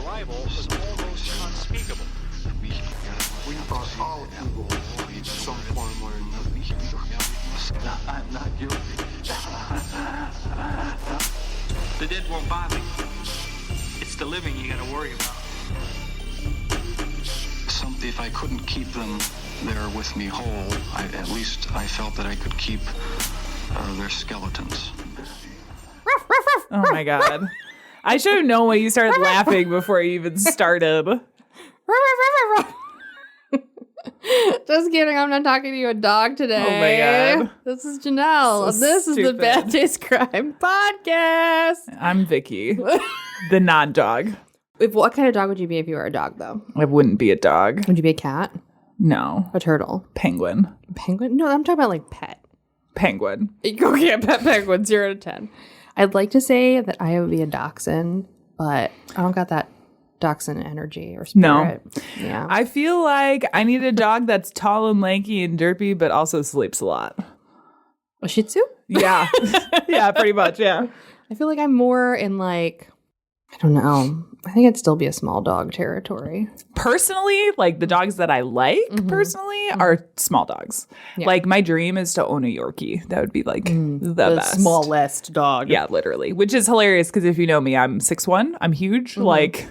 arrival was almost unspeakable. We are all evil in some form or another. I'm not guilty. The dead won't bother you. It's the living you gotta worry about. If I couldn't keep them there with me whole, at least I felt that I could keep their skeletons. Oh my God. I should have known when you started laughing before you even started. Just kidding. I'm not talking to you, a dog, today. Oh my God. This is Janelle. So this is the stupid. Bad Taste Crime Podcast. I'm Vicky, the non-dog. What kind of dog would you be if you were a dog, though? I wouldn't be a dog. Would you be a cat? No. A turtle? Penguin. A penguin? No, I'm talking about like pet. Penguin. You go get pet penguin, 0 to 10. I'd like to say that I would be a dachshund, but I don't got that dachshund energy or spirit. No. Yeah. I feel like I need a dog that's tall and lanky and derpy, but also sleeps a lot. A Shih Tzu? Yeah. Yeah, pretty much. Yeah. I feel like I'm more in like, I don't know. I think it'd still be a small dog territory. Personally, like the dogs that I like are small dogs. Yeah. Like my dream is to own a Yorkie. That would be like the best. smallest dog. Yeah, literally. Which is hilarious because if you know me, I'm 6'1". I'm huge. Like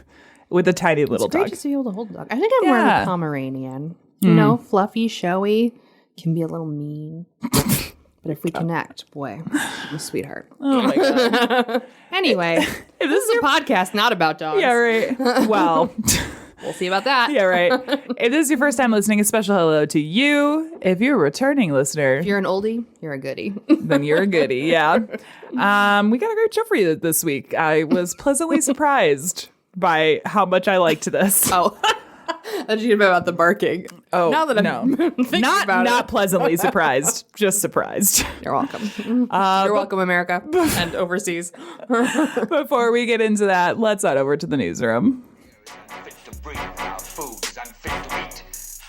with a tiny little It's great dog. just to be able to hold a dog. I think I'm more of Yeah. a Pomeranian. You know, fluffy, showy, can be a little mean. But if we connect, boy, I'm a sweetheart. Oh my God. Anyway, this is a podcast not about dogs. Yeah, right. Well, We'll see about that. yeah, right. If this is your first time listening, a special hello to you. If you're a returning listener, If you're an oldie, you're a goodie. then you're a goodie. Yeah. We got a great show for you this week. I was pleasantly surprised by how much I liked this. Oh. That's about the barking. Oh, now that I'm thinking about not it. pleasantly surprised, just surprised. You're welcome. You're welcome, America. And overseas. Before we get into that, let's head over to the newsroom. Unfit to breathe, our food is unfit to eat.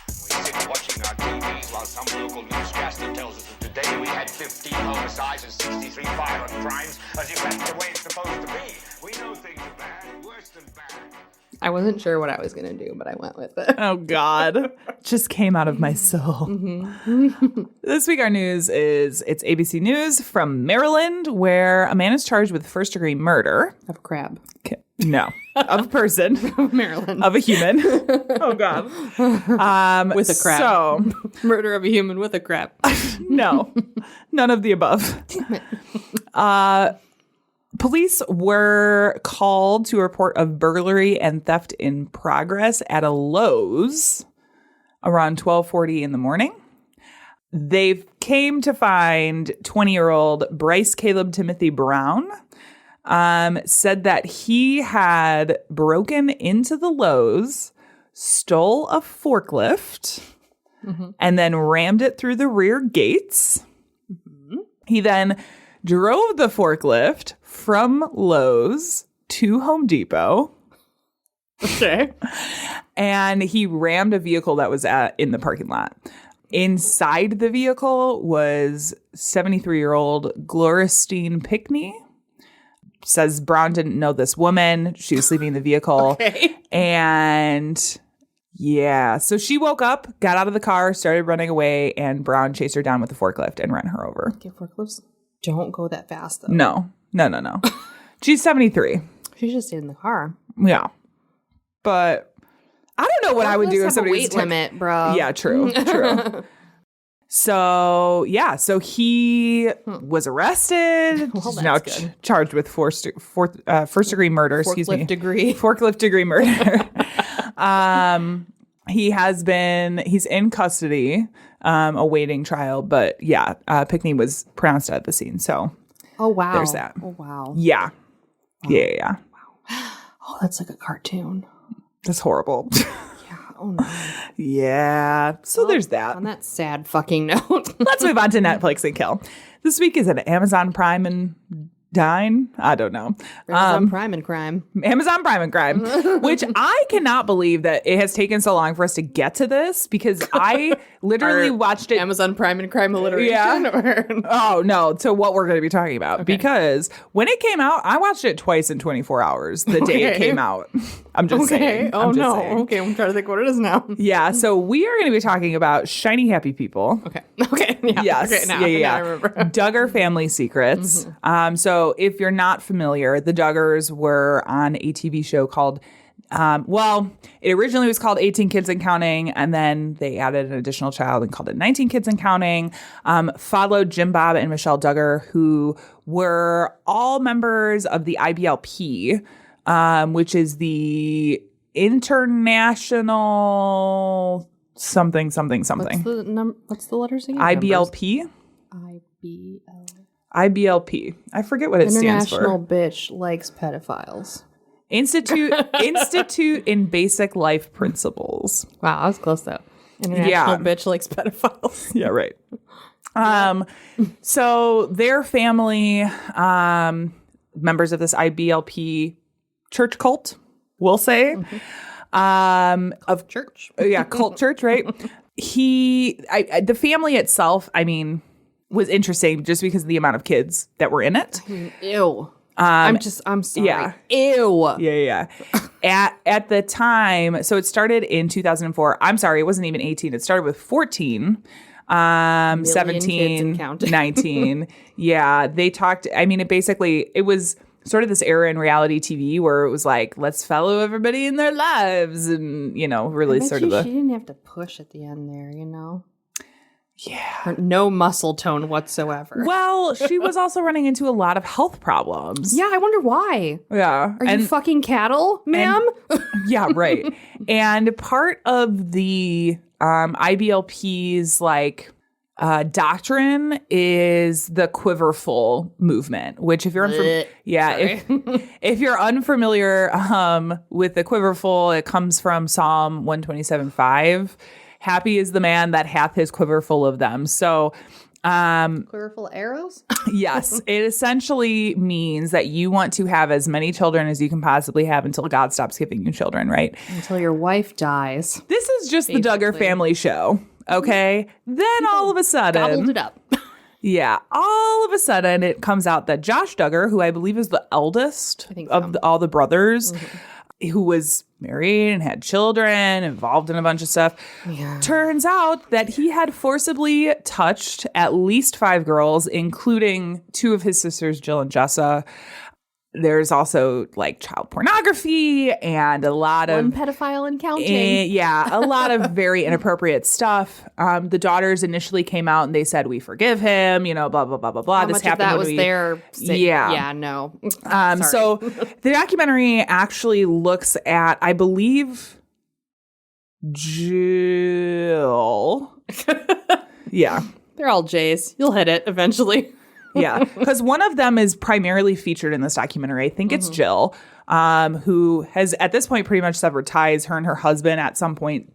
We sit watching our TVs while some local newscaster tells us that today we had 15 homicides and 63 violent crimes, as if that's the way it's supposed to be. We know things are bad, worse than bad. I wasn't sure what I was going to do, but I went with it. Oh, God. Just came out of my soul. This week, our news is it's ABC News from Maryland, where a man is charged with first-degree murder. Of a crab. No. Of a person. Maryland. Of a human. Oh, God. With a crab. So, Murder of a human with a crab. no. None of the above. Police were called to a report of burglary and theft in progress at a Lowe's around 12:40 in the morning. They came to find 20-year-old Bryce Caleb Timothy Brown, said that he had broken into the Lowe's, stole a forklift, and then rammed it through the rear gates. He then drove the forklift from Lowe's to Home Depot. Okay. And he rammed a vehicle that was in the parking lot. Inside the vehicle was 73-year-old Gloristine Pickney. Says Brown didn't know this woman. She was sleeping in the vehicle. Okay. And yeah, so she woke up, got out of the car, started running away, and Brown chased her down with the forklift and ran her over. Okay, forklifts don't go that fast, though. No. She's 73. She should stay in the car. Yeah. But I don't know what I would do if Have a somebody weight limit, bro. Yeah, true. So he was arrested. Well, He's that's now good. Charged with first-degree murder. Forklift degree. Forklift degree murder. He's in custody, awaiting trial. But yeah, Pickney was pronounced at the scene. So Oh, wow. there's that. Oh, wow. Yeah. Yeah. Oh, that's like a cartoon. That's horrible. Yeah. Oh, no. Yeah. So there's that. On that sad fucking note. Let's move on to Netflix and kill. This week is an Amazon Prime and Dine? I don't know. Amazon Prime and crime. Amazon Prime and Crime, which I cannot believe that it has taken so long for us to get to this because I literally watched it. Amazon Prime and crime alliteration? Yeah. Or... Oh, no, to what we're going to be talking about. Because when it came out, I watched it twice in 24 hours the day it came out. I'm just saying. Oh, I'm just no. saying. Okay, I'm trying to think what it is now. Yeah, so we are going to be talking about Shiny Happy People. Okay. Yeah. Yes. Okay, now I remember. Duggar Family Secrets. So if you're not familiar, the Duggars were on a TV show called, it originally was called 18 Kids and Counting, and then they added an additional child and called it 19 Kids and Counting. Followed Jim Bob and Michelle Duggar, who were all members of the IBLP, which is the International something. What's the letters again? IBLP? IBLP. I forget what it stands for. International Bitch Likes Pedophiles. Institute in Basic Life Principles. Wow, that was close though. International Bitch Likes Pedophiles. Yeah, right. So their family, members of this IBLP church cult, we'll say, of Church. Yeah, cult church, right? The family itself, I mean, was interesting just because of the amount of kids that were in it. Ew. I'm sorry. Yeah. Ew. Yeah. At the time, so it started in 2004. I'm sorry, it wasn't even 18. It started with 14. 17, 19. Yeah, they talked. I mean, it was sort of this era in reality TV where it was like, let's follow everybody in their lives. And, really sort of she didn't have to push at the end there, Yeah. No muscle tone whatsoever. Well, she was also running into a lot of health problems. Yeah, I wonder why. Yeah. Are you fucking cattle, ma'am? Yeah, right. And part of the IBLP's doctrine is the quiverful movement, which if you're if you're unfamiliar with the quiverful, it comes from Psalm 127:5. Happy is the man that hath his quiver full of them. So quiverful arrows? Yes, it essentially means that you want to have as many children as you can possibly have until God stops giving you children, right? Until your wife dies. This is just the Duggar family show, okay? Then all of a sudden... Gobbled it up. Yeah, all of a sudden it comes out that Josh Duggar, who I believe is the eldest of all the brothers, who was married and had children, involved in a bunch of stuff. Yeah. Turns out that he had forcibly touched at least 5 girls, including 2 of his sisters, Jill and Jessa. There's also child pornography and a lot of... One pedophile and counting. A lot of very inappropriate stuff. The daughters initially came out and they said, we forgive him, blah, blah, blah, blah, blah. How much of that was their... Yeah, no. So the documentary actually looks at, I believe, Jill. Yeah. They're all J's. You'll hit it eventually. Yeah, because one of them is primarily featured in this documentary. I think it's Jill, who has at this point pretty much severed ties. Her and her husband at some point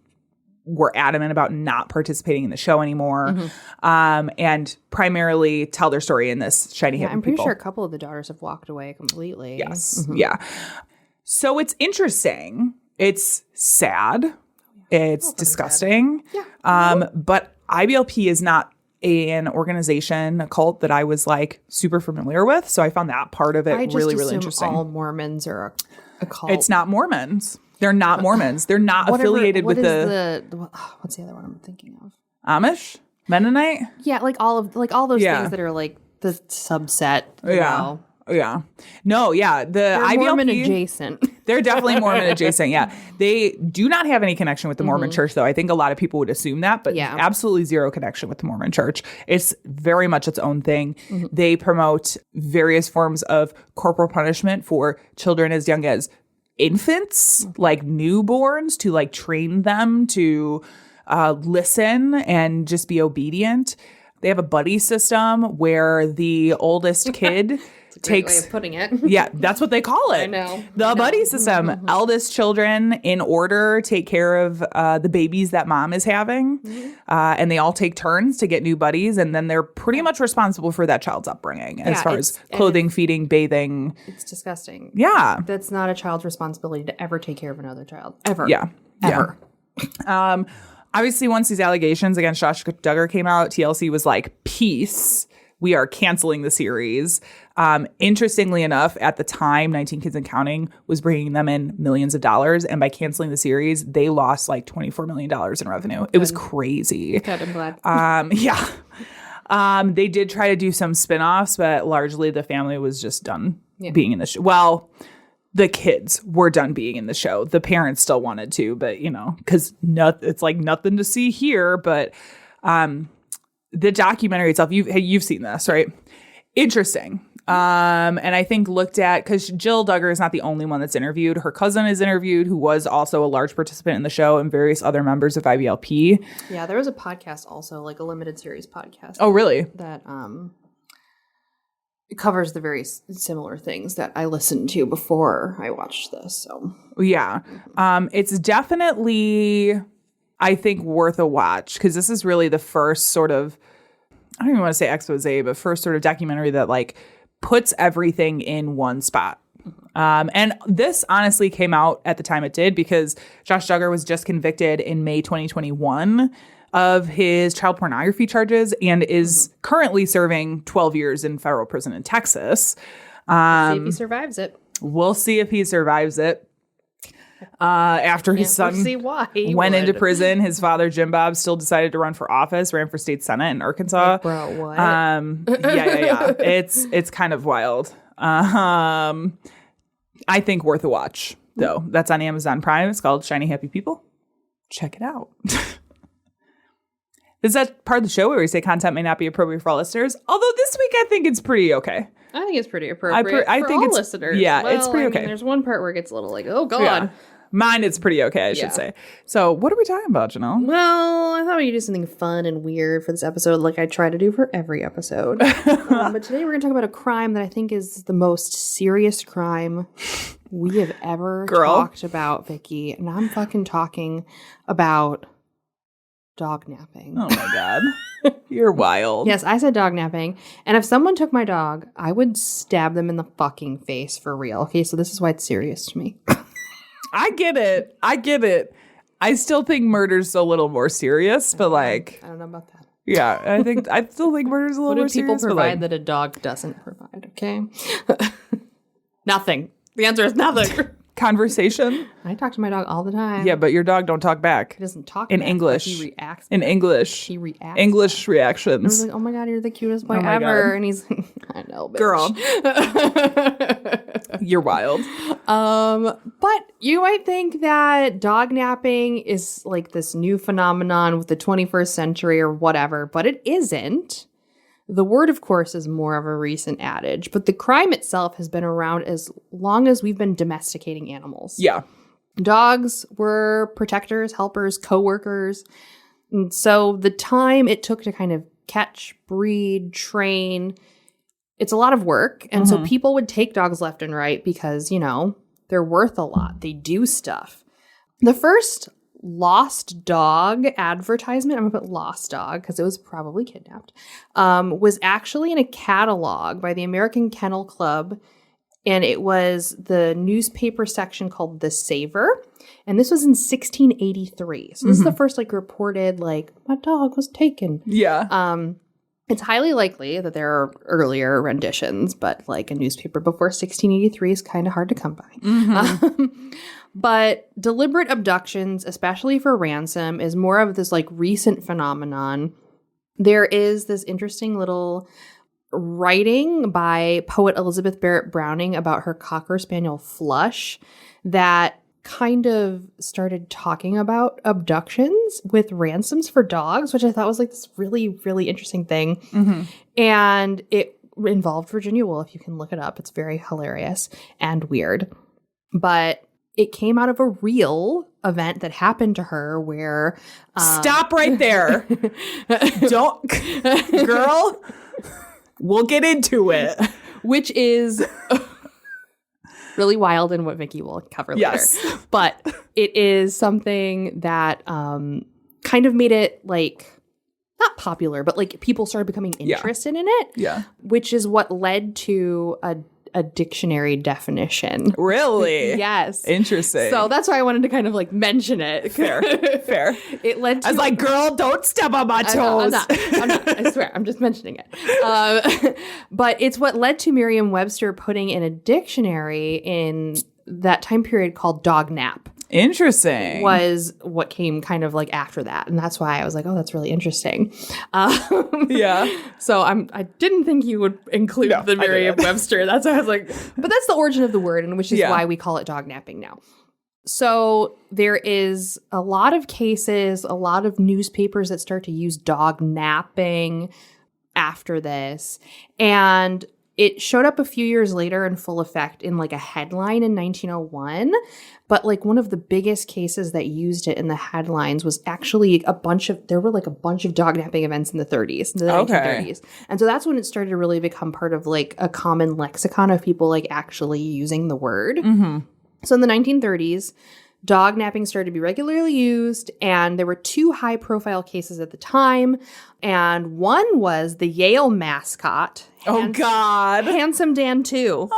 were adamant about not participating in the show anymore, and primarily tell their story in this Shiny Happy I'm pretty People. sure a couple of the daughters have walked away completely. Yes, yeah. So it's interesting. It's sad. It's disgusting. Yeah. But IBLP is not an organization, a cult that I was super super familiar with. So I found that part of it really, really interesting. All Mormons are a cult. It's not Mormons. They're not Mormons. They're not affiliated with what's the other one I'm thinking of? Amish? Mennonite? Yeah, all those things that are the subset. Yeah. No, yeah. They're IBLP, Mormon adjacent. They're definitely Mormon adjacent. Yeah. They do not have any connection with the Mormon church, though. I think a lot of people would assume that, but absolutely zero connection with the Mormon church. It's very much its own thing. They promote various forms of corporal punishment for children as young as infants, newborns, to train them to listen and just be obedient. They have a buddy system where the oldest kid Great way of putting it. Yeah, that's what they call it. I know. The buddy system. Eldest children in order take care of the babies that mom is having. And they all take turns to get new buddies. And then they're pretty much responsible for that child's upbringing as far as clothing, feeding, bathing. It's disgusting. Yeah. That's not a child's responsibility to ever take care of another child. Ever. Yeah. Ever. Yeah. Obviously, once these allegations against Josh Duggar came out, TLC was like, peace. We are canceling the series. Interestingly enough, at the time, 19 Kids and Counting was bringing them in millions of dollars. And by canceling the series, they lost like $24 million in revenue. It was crazy. Good, I'm glad. Yeah. They did try to do some spinoffs, but largely the family was just done being in the show. Well, the kids were done being in the show. The parents still wanted to, but, you know, because it's like nothing to see here. But the documentary itself, you've seen this, right? Interesting. And I think looked at, because Jill Duggar is not the only one that's interviewed. Her cousin is interviewed, who was also a large participant in the show, and various other members of IBLP. Yeah, there was a podcast also, like a limited series podcast. Oh, really? That it covers the very similar things that I listened to before I watched this. So yeah, it's definitely, I think, worth a watch, because this is really the first sort of, I don't even want to say expose, but first sort of documentary that like puts everything in one spot. And this honestly came out at the time it did because Josh Duggar was just convicted in May 2021 of his child pornography charges and is currently serving 12 years in federal prison in Texas. see if he survives it. We'll see if he survives it. After his son went into prison, his father, Jim Bob, still decided to run for office, ran for state senate in Arkansas. Bro, what? Yeah. It's kind of wild. I think worth a watch, though. That's on Amazon Prime. It's called Shiny Happy People. Check it out. Is that part of the show where we say content may not be appropriate for all listeners? Although this week I think it's pretty okay. I think it's pretty appropriate I for think all it's listeners. Yeah, it's pretty okay. There's one part where it gets a little like, oh, God. Yeah. Mine, it's pretty okay, I should say. So what are we talking about, Janelle? Well, I thought we could do something fun and weird for this episode like I try to do for every episode. But today we're going to talk about a crime that I think is the most serious crime we have ever talked about, Vicky. And I'm fucking talking about dog napping. Oh, my God. You're wild. Yes, I said dog napping. And if someone took my dog, I would stab them in the fucking face for real. Okay, so this is why it's serious to me. I get it. I still think murder's a little more serious, but like, I don't know about that. Yeah, I still think murder's a little more serious. What do people provide that a dog doesn't provide? Okay, nothing. The answer is nothing. Conversation. I talk to my dog all the time. Yeah, but your dog don't talk back. He doesn't talk in back, English. He reacts. In English. He reacts. English reactions. I was like, oh my God, you're the cutest boy ever. God. And he's like, I know, bitch. Girl. You're wild. But you might think that dog napping is like this new phenomenon with the 21st century or whatever, but it isn't. The word, of course, is more of a recent adage, but the crime itself has been around as long as we've been domesticating animals. Yeah. Dogs were protectors, helpers, co-workers. And so the time it took to kind of catch, breed, train, it's a lot of work. And so people would take dogs left and right because, you know, they're worth a lot. They do stuff. The first lost dog advertisement, I'm going to put lost dog because it was probably kidnapped, was actually in a catalog by the American Kennel Club. And it was the newspaper section called The Saver. And this was in 1683. So this is the first like reported like my dog was taken. Yeah. It's highly likely that there are earlier renditions, but like a newspaper before 1683 is kind of hard to come by. But deliberate abductions, especially for ransom, is more of this like recent phenomenon. There is this interesting little writing by poet Elizabeth Barrett Browning about her Cocker Spaniel Flush that kind of started talking about abductions with ransoms for dogs, which I thought was like this really, really interesting thing. And it involved Virginia Woolf. You can look it up. It's very hilarious and weird. But it came out of a real event that happened to her where... Stop right there. Don't... Girl, we'll get into it. which is really wild and what Vicky will cover later. Yes. But it is something that kind of made it like not popular, but like people started becoming interested in it. Yeah. Which is what led to a dictionary definition. Really? Yes. Interesting. So that's why I wanted to kind of like mention it. Fair. It led to I was like, girl, don't step on my toes. I'm not. I swear. I'm just mentioning it. But it's what led to Merriam-Webster putting in a dictionary in that time period called dognap. Interesting. Was what came kind of like after that. And that's why I was like, oh, that's really interesting. Yeah. So I didn't think you would include the Merriam-Webster. That's why I was like, but that's the origin of the word, and which is why we call it dognapping now. So there is a lot of cases, a lot of newspapers that start to use dognapping after this. And it showed up a few years later in full effect in like a headline in 1901. But like one of the biggest cases that used it in the headlines was actually there were like a bunch of dognapping events in the 30s, in the 1930s. And so that's when it started to really become part of like a common lexicon of people like actually using the word. Mm-hmm. So in the 1930s, dognapping started to be regularly used, and there were 2 high-profile cases at the time, and one was the Yale mascot. God. Handsome Dan 2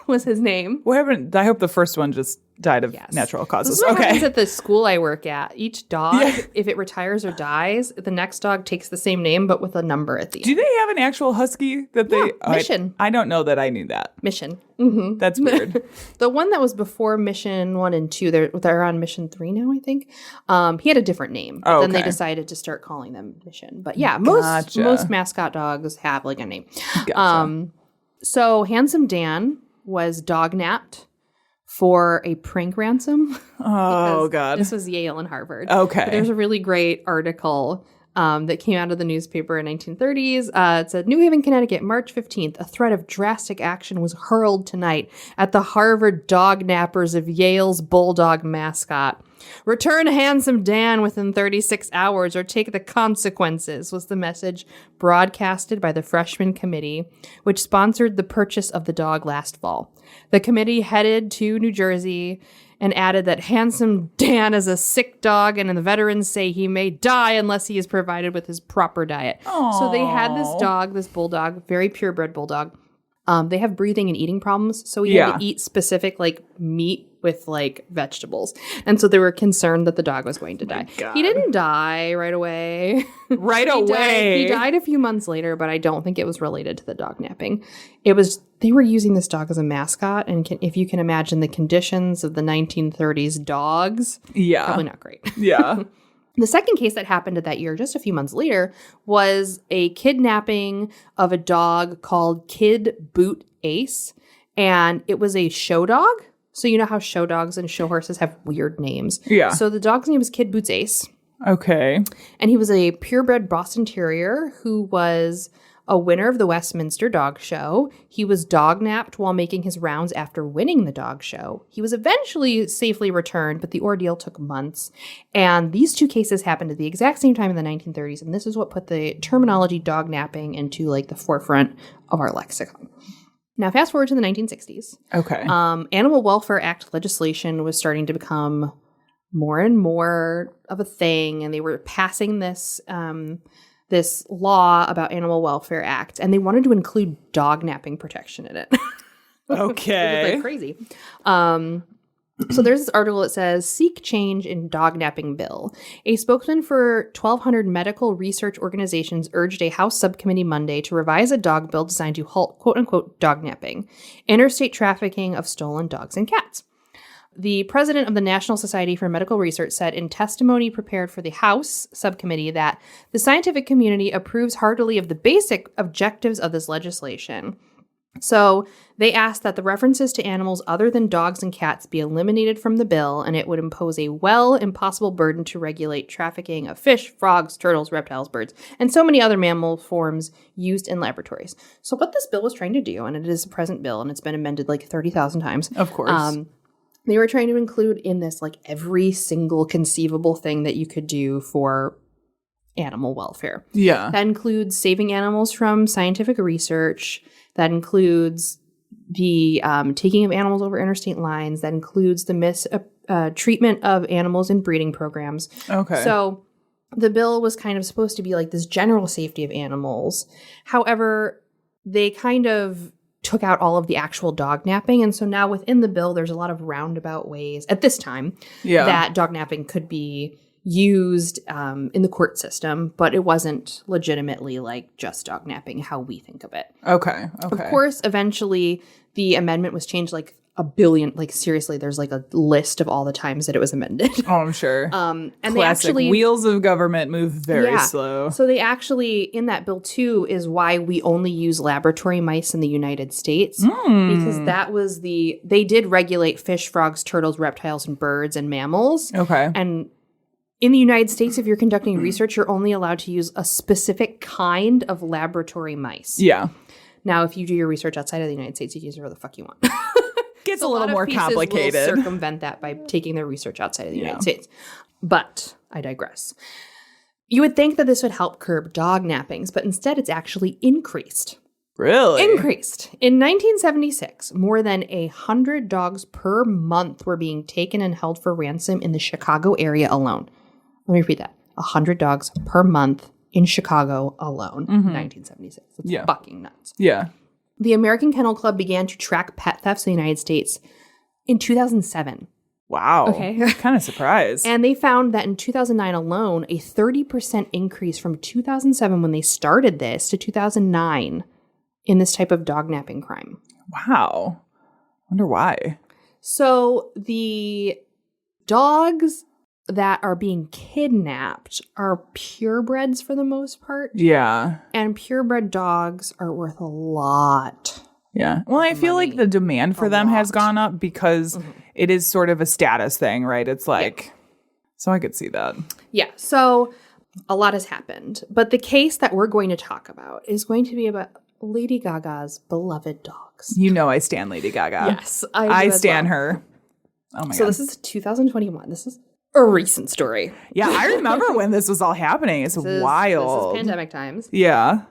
was his name. What happened? I hope the first one just died of natural causes. This is what happens at the school I work at. Each dog, if it retires or dies, the next dog takes the same name, but with a number at the end. Do they have an actual husky that they... Mission. I don't know that I knew that. Mission. Mm-hmm. That's weird. The one that was before Mission 1 and 2, they're on Mission 3 now, I think. He had a different name. But then they decided to start calling them Mission. But yeah, most mascot dogs have like a name. Gotcha. So Handsome Dan was dognapped for a prank ransom. Oh, God. This was Yale and Harvard. Okay. But there's a really great article that came out of the newspaper in 1930s. It said, New Haven, Connecticut, March 15th, a threat of drastic action was hurled tonight at the Harvard dognappers of Yale's bulldog mascot. Return Handsome Dan within 36 hours or take the consequences, was the message broadcasted by the freshman committee, which sponsored the purchase of the dog last fall. The committee headed to New Jersey and added that Handsome Dan is a sick dog, and the veterans say he may die unless he is provided with his proper diet. Aww. So they had this dog, this bulldog, very purebred bulldog. They have breathing and eating problems, so he had to eat specific like meat with like vegetables. And so they were concerned that the dog was going to die. God. He didn't die right away. He died a few months later, but I don't think it was related to the dognapping. They were using this dog as a mascot, and if you can imagine the conditions of the 1930s dogs, probably not great. Yeah. The second case that happened that year, just a few months later, was a kidnapping of a dog called Kid Boot Ace. And it was a show dog. So you know how show dogs and show horses have weird names. Yeah. So the dog's name was Kid Boots Ace. Okay. And he was a purebred Boston Terrier who was a winner of the Westminster Dog Show. He was dognapped while making his rounds after winning the dog show. He was eventually safely returned, but the ordeal took months. And these 2 cases happened at the exact same time in the 1930s, and this is what put the terminology dognapping into like the forefront of our lexicon. Now, fast forward to the 1960s. Okay. Animal Welfare Act legislation was starting to become more and more of a thing, and they were passing this law about Animal Welfare Act, and they wanted to include dognapping protection in it. Okay. It was like crazy. So there's this article that says, Seek Change in Dognapping Bill. A spokesman for 1,200 medical research organizations urged a House subcommittee Monday to revise a dog bill designed to halt, quote-unquote, dognapping, interstate trafficking of stolen dogs and cats. The president of the National Society for Medical Research said in testimony prepared for the House subcommittee that the scientific community approves heartily of the basic objectives of this legislation. So they asked that the references to animals other than dogs and cats be eliminated from the bill, and it would impose a impossible burden to regulate trafficking of fish, frogs, turtles, reptiles, birds, and so many other mammal forms used in laboratories. So what this bill was trying to do, and it is a present bill, and it's been amended like 30,000 times. Of course. They were trying to include in this like every single conceivable thing that you could do for animal welfare. Yeah. That includes saving animals from scientific research. That includes the taking of animals over interstate lines. That includes the mistreatment of animals in breeding programs. Okay. So the bill was kind of supposed to be like this general safety of animals. However, they kind of took out all of the actual dog napping. And so now within the bill, there's a lot of roundabout ways at this time that dog napping could be used in the court system, but it wasn't legitimately like just dog napping how we think of it. Okay. Of course, eventually the amendment was changed like a billion, like seriously, there's like a list of all the times that it was amended. Oh, I'm sure. And Classic. they actually Wheels of government move very slow. So they actually, in that bill too, is why we only use laboratory mice in the United States. Because that was they did regulate fish, frogs, turtles, reptiles, and birds and mammals. Okay. And in the United States, if you're conducting research, you're only allowed to use a specific kind of laboratory mice. Yeah. Now, if you do your research outside of the United States, you can use whatever the fuck you want. Gets a little more pieces complicated. will circumvent that by taking their research outside of the United States. But I digress. You would think that this would help curb dog nappings, but instead it's actually increased. Really? Increased. In 1976, more than 100 dogs per month were being taken and held for ransom in the Chicago area alone. Let me repeat that. 100 dogs per month in Chicago alone, 1976. It's fucking nuts. Yeah. The American Kennel Club began to track pet thefts in the United States in 2007. Wow. Okay. Kind of surprised. And they found that in 2009 alone, a 30% increase from 2007 when they started this to 2009 in this type of dog napping crime. Wow. Wonder why. So the dogs that are being kidnapped are purebreds for the most part. Yeah. And purebred dogs are worth a lot. Yeah. Well, I feel like the demand for them has gone up because it is sort of a status thing, right? It's like, so I could see that. Yeah. So a lot has happened. But the case that we're going to talk about is going to be about Lady Gaga's beloved dogs. You know I stan Lady Gaga. Yes. I stan her. Oh my God. So this is 2021. This is a recent story. Yeah, I remember when this was all happening. It's wild. This is pandemic times. Yeah.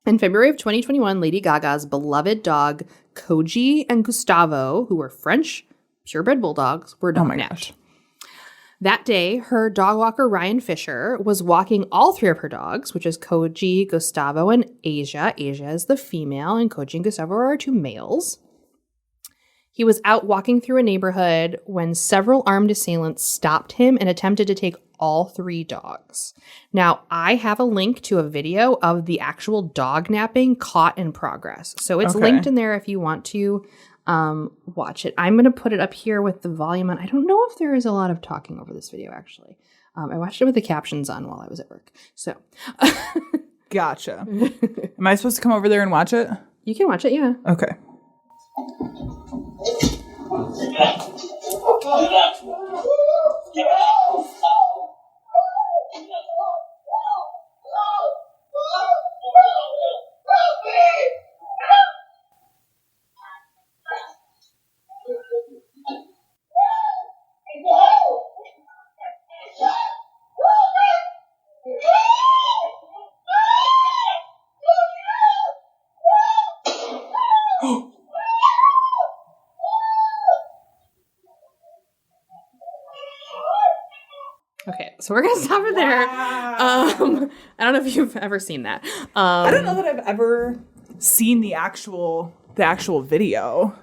In February of 2021, Lady Gaga's beloved dog, Koji and Gustavo, who were French purebred bulldogs, were dog napped. That day, her dog walker, Ryan Fisher, was walking all three of her dogs, which is Koji, Gustavo, and Asia. Asia is the female, and Koji and Gustavo are our two males. He was out walking through a neighborhood when several armed assailants stopped him and attempted to take all three dogs. Now, I have a link to a video of the actual dog napping caught in progress. So it's linked in there if you want to watch it. I'm going to put it up here with the volume on. I don't know if there is a lot of talking over this video, actually. I watched it with the captions on while I was at work. So. Gotcha. Am I supposed to come over there and watch it? You can watch it, yeah. Okay. Okay, so we're gonna stop it there. I don't know if you've ever seen that. I don't know that I've ever seen the actual video.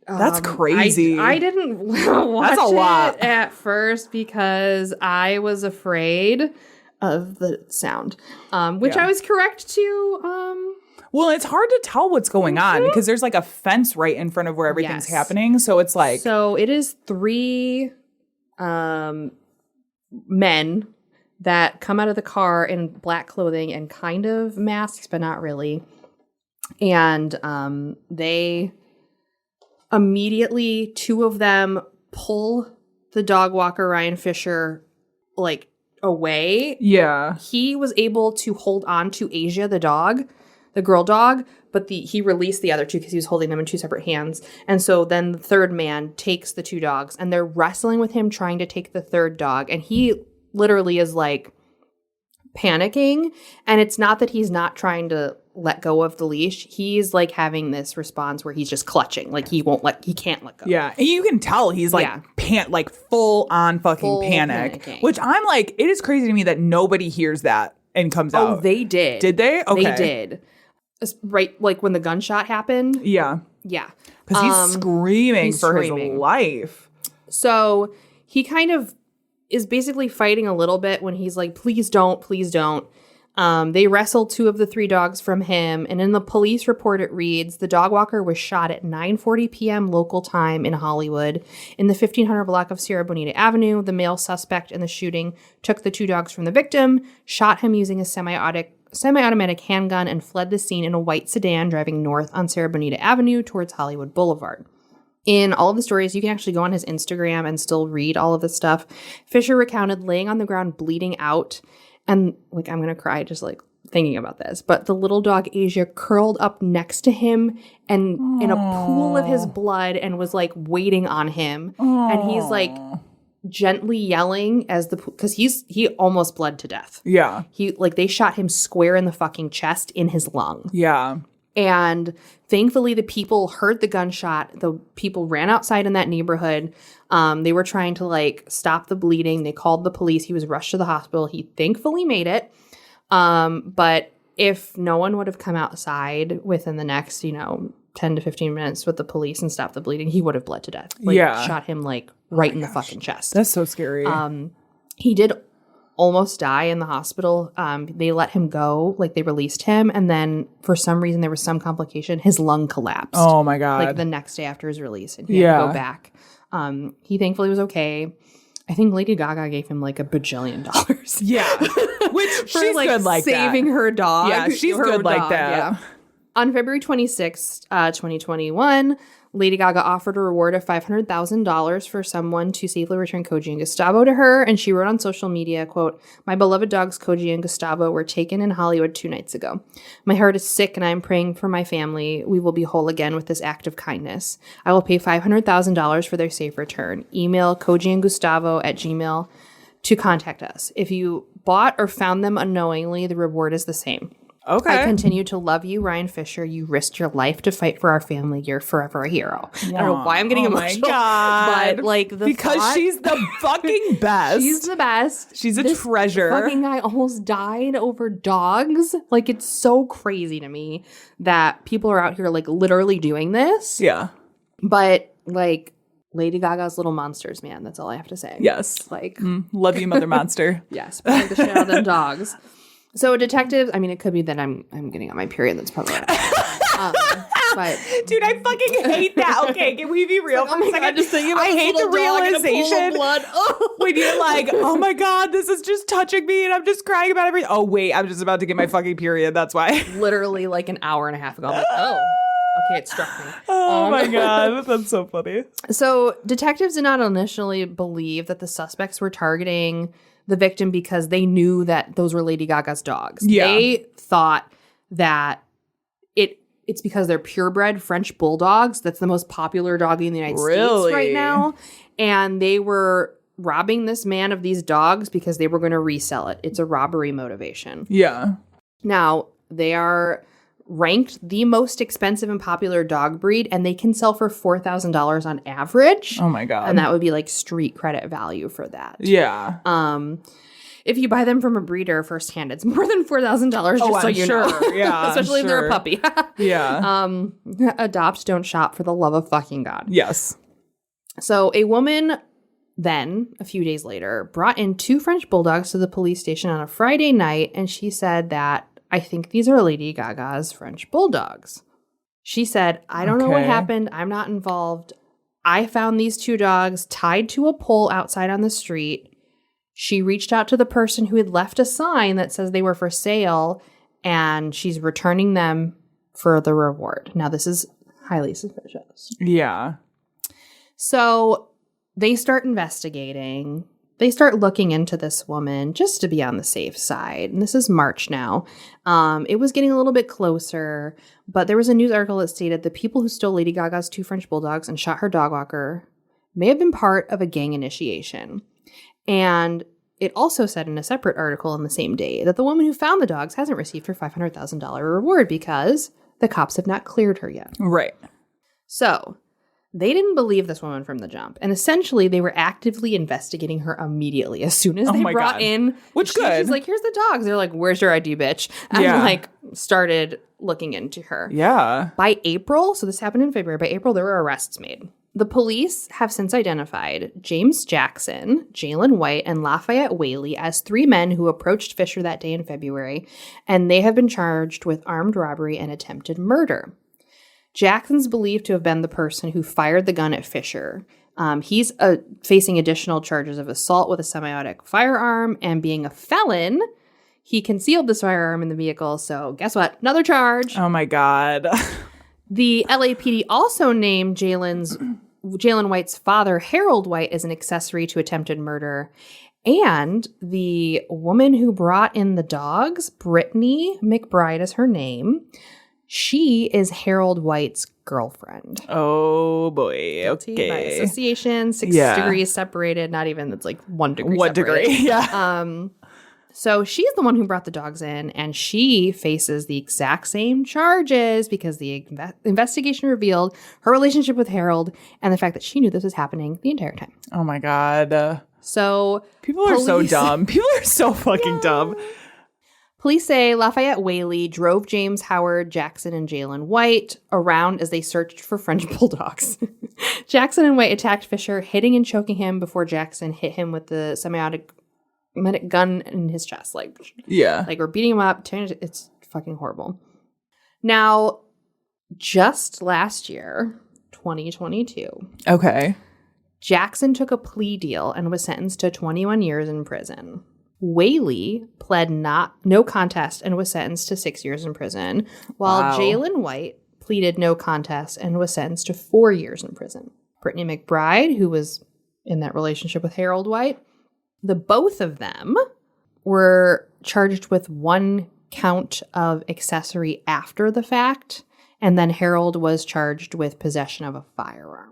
That's crazy. I didn't watch That's a lot. it at first because I was afraid of the sound, which I was correct to. Well, it's hard to tell what's going on because there's like a fence right in front of where everything's happening. So it's like. So it is three men that come out of the car in black clothing and kind of masks, but not really. And they immediately, two of them pull the dog walker, Ryan Fisher, like away. Yeah. He was able to hold on to Asia, the dog, the girl dog, but he released the other two because he was holding them in two separate hands. And so then the third man takes the two dogs and they're wrestling with him trying to take the third dog. And he literally is like panicking. And it's not that he's not trying to let go of the leash. He's like having this response where he's just clutching. Like he can't let go. Yeah. And you can tell he's like like full on fucking Full panic. panicking. Which I'm like, it is crazy to me that nobody hears that and comes out. Oh, they did. Did they? Okay. They did. Right, like when the gunshot happened. Yeah. Yeah. Because he's screaming he's for screaming. his life. So he kind of is basically fighting a little bit when he's like, please don't, please don't. They wrestled 2 of the 3 dogs from him. And in the police report, it reads, the dog walker was shot at 9:40 p.m. local time in Hollywood. In the 1500 block of Sierra Bonita Avenue, the male suspect in the shooting took the 2 dogs from the victim, shot him using a semi-automatic handgun, and fled the scene in a white sedan driving north on Sierra Bonita Avenue towards Hollywood Boulevard. In all of the stories, you can actually go on his Instagram and still read all of this stuff. Fisher recounted laying on the ground bleeding out. And like, I'm going to cry just like thinking about this. But the little dog Asia curled up next to him and in a pool of his blood and was like waiting on him. And he's like gently yelling because he almost bled to death. Yeah. They shot him square in the fucking chest in his lung. Yeah. And thankfully, the people heard the gunshot. The people ran outside in that neighborhood. They were trying to like stop the bleeding. They called the police. He was rushed to the hospital. He thankfully made it. But if no one would have come outside within the next, 10 to 15 minutes with the police and stopped the bleeding, he would have bled to death. Shot him like right in the fucking chest. That's so scary. He did almost die in the hospital. They let him go, like they released him, and then for some reason there was some complication. His lung collapsed. Oh my God. Like the next day after his release, and he had to go back. He thankfully was okay. I think Lady Gaga gave him like $1 bajillion. Yeah. Which for she's like good like saving that. her dog. Yeah, she's her good like dog, that. Yeah. On February 26th, 2021, Lady Gaga offered a reward of $500,000 for someone to safely return Koji and Gustavo to her, and she wrote on social media, quote, "My beloved dogs Koji and Gustavo were taken in Hollywood 2 nights ago. My heart is sick and I am praying for my family. We will be whole again with this act of kindness. I will pay $500,000 for their safe return. Email kojiandgustavo@gmail to contact us. If you bought or found them unknowingly, the reward is the same. Okay. I continue to love you, Ryan Fisher. You risked your life to fight for our family. You're forever a hero." I don't know why I'm getting emotional. Oh my God. But like because she's the fucking best. She's the best. She's a This treasure. Fucking guy almost died over dogs. Like, it's so crazy to me that people are out here like literally doing this. Yeah. But like Lady Gaga's little monsters, man. That's all I have to say. Yes. Like, Love you, Mother Monster. yes, probably the shit out of them dogs. So detectives, I mean, it could be that I'm getting on my period. That's probably what but Dude, I fucking hate that. Okay, can we be real for a second? just thinking about I this hate the little dog in a pool of realization blood. when you're like, oh my God, this is just touching me and I'm just crying about everything. Oh wait, I'm just about to get my fucking period. That's why. Literally like an hour and a half ago. I'm like, oh, okay, it struck me. Oh my God, that's so funny. So detectives did not initially believe that the suspects were targeting the victim because they knew that those were Lady Gaga's dogs. Yeah. They thought that it's because they're purebred French bulldogs. That's the most popular dog in the United States right now. And they were robbing this man of these dogs because they were going to resell it. It's a robbery motivation. Yeah. Now, they are ranked the most expensive and popular dog breed, and they can sell for $4,000 on average. Oh my God. And that would be like street credit value for that. Yeah. If you buy them from a breeder firsthand, it's more than $4,000 just Oh, so I'm you sure. know. Yeah, Especially if they're a puppy. Yeah. Adopt, don't shop, for the love of fucking God. Yes. So a woman then, a few days later, brought in 2 French bulldogs to the police station on a Friday night, and she said that, "I think these are Lady Gaga's French bulldogs." She said, "I don't know what Okay. happened. I'm not involved. I found these 2 dogs tied to a pole outside on the street. She reached out to the person who had left a sign that says they were for sale, and she's returning them for the reward." Now, this is highly suspicious. Yeah. So they start investigating. They start looking into this woman just to be on the safe side. And this is March now. It was getting a little bit closer, but there was a news article that stated the people who stole Lady Gaga's 2 French bulldogs and shot her dog walker may have been part of a gang initiation. And it also said in a separate article in the same day that the woman who found the dogs hasn't received her $500,000 reward because the cops have not cleared her yet. Right. So they didn't believe this woman from the jump. And essentially, they were actively investigating her immediately as soon as they brought in. Which good. She's like, here's the dogs. They're like, where's your ID, bitch? And like started looking into her. Yeah. By April, so this happened in February, by April, there were arrests made. The police have since identified James Jackson, Jalen White, and Lafayette Whaley as 3 men who approached Fisher that day in February, and they have been charged with armed robbery and attempted murder. Jackson's believed to have been the person who fired the gun at Fisher. He's facing additional charges of assault with a semi-automatic firearm and being a felon. He concealed this firearm in the vehicle, so guess what? Another charge. Oh my God. The LAPD also named Jalen White's father, Harold White, as an accessory to attempted murder. And the woman who brought in the dogs, Brittany McBride is her name, she is Harold White's girlfriend. Oh boy. Guilty by Okay. association, 6 degrees separated, not even, it's like 1 degree 1 separated. degree. Yeah. So she's the one who brought the dogs in, and she faces the exact same charges because the investigation revealed her relationship with Harold and the fact that she knew this was happening the entire time. Oh my God. So People are so dumb. People are so fucking dumb. Police say Lafayette Whaley drove James Howard, Jackson, and Jalen White around as they searched for French bulldogs. Jackson and White attacked Fisher, hitting and choking him before Jackson hit him with the semi-automatic gun in his chest. Like we're beating him up. It's fucking horrible. Now, just last year, 2022. Okay. Jackson took a plea deal and was sentenced to 21 years in prison. Whaley pled no contest and was sentenced to 6 years in prison, while Jalen White pleaded no contest and was sentenced to 4 years in prison. Brittany McBride, who was in that relationship with Harold White, the both of them were charged with 1 count of accessory after the fact, and then Harold was charged with possession of a firearm.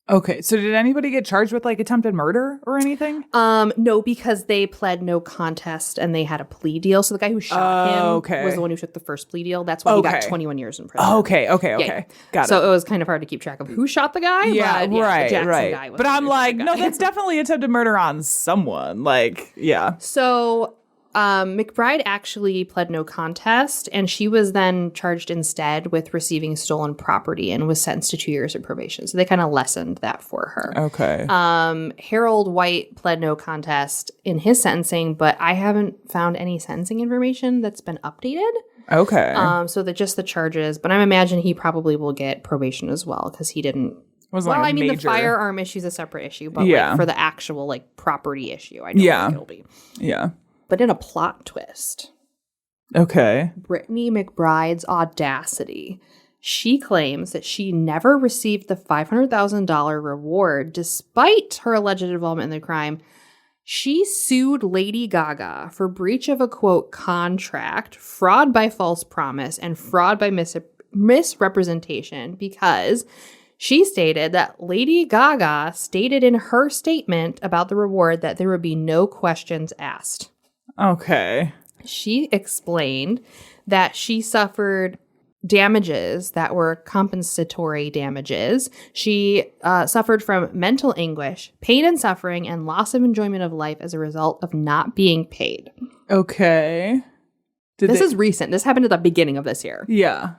Okay. So did anybody get charged with like attempted murder or anything? No, because they pled no contest and they had a plea deal. So the guy who shot him was the one who took the first plea deal. That's why he got 21 years in prison. Okay. Yeah. Got it. So it was kind of hard to keep track of who shot the guy. Yeah, but, the Jackson right. guy was But the I'm one who shot like, the no, guy. that's definitely attempted murder on someone. Like, yeah. So McBride actually pled no contest, and she was then charged instead with receiving stolen property and was sentenced to 2 years of probation. So they kind of lessened that for her. Okay. Harold White pled no contest in his sentencing, but I haven't found any sentencing information that's been updated. Okay. So that just the charges, but I imagine he probably will get probation as well because he didn't. The firearm issue is a separate issue, but like for the actual like property issue, I don't think it'll be. Yeah. But in a plot twist, Okay. Brittany McBride's audacity. She claims that she never received the $500,000 reward despite her alleged involvement in the crime. She sued Lady Gaga for breach of a, quote, contract, fraud by false promise, and fraud by misrepresentation because she stated that Lady Gaga stated in her statement about the reward that there would be no questions asked. Okay. She explained that she suffered damages that were compensatory damages. She suffered from mental anguish, pain and suffering, and loss of enjoyment of life as a result of not being paid. Okay. This is recent. This happened at the beginning of this year. Yeah.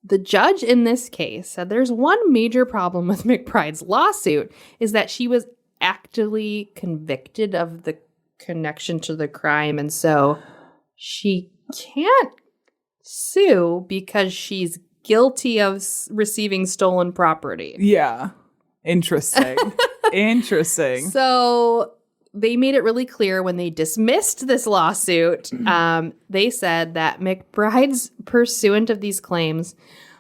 The judge in this case said there's one major problem with McBride's lawsuit is that she was actively convicted of the connection to the crime, and so she can't sue because she's guilty of receiving stolen property. Yeah. Interesting. Interesting. So they made it really clear when they dismissed this lawsuit. They said that McBride's pursuant of these claims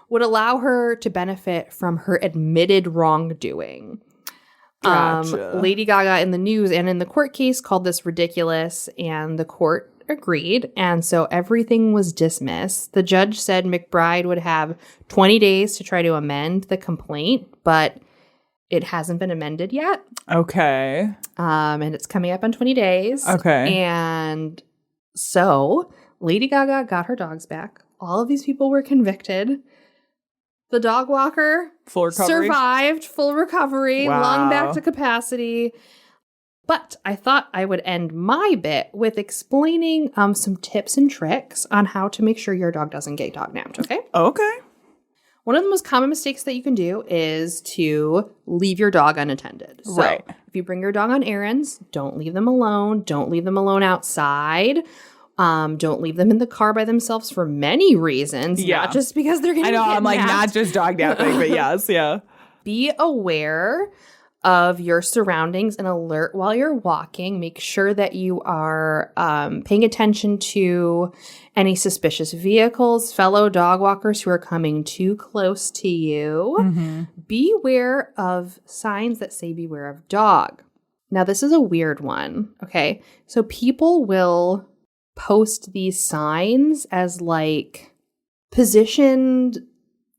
would allow her to benefit from her admitted wrongdoing. Gotcha. Lady Gaga in the news and in the court case called this ridiculous, and the court agreed, and so everything was dismissed. The judge said McBride would have 20 days to try to amend the complaint, but It hasn't been amended yet. Okay. And it's coming up in 20 days. Okay. And so Lady Gaga got her dogs back. All of these people were convicted. The dog walker Full recovery? survived, full recovery, Wow. lung back to capacity. But I thought I would end my bit with explaining some tips and tricks on how to make sure your dog doesn't get dog napped, okay? Okay. One of the most common mistakes that you can do is to leave your dog unattended. So Right. if you bring your dog on errands, don't leave them alone. Don't leave them alone outside. Don't leave them in the car by themselves for many reasons. Yeah. Not just because they're going to I know, I'm like, napped. not just dog napping, but yes, yeah. Be aware of your surroundings and alert while you're walking. Make sure that you are paying attention to any suspicious vehicles, fellow dog walkers who are coming too close to you. Mm-hmm. Beware of signs that say beware of dog. Now, this is a weird one, okay? So people will post these signs as like positioned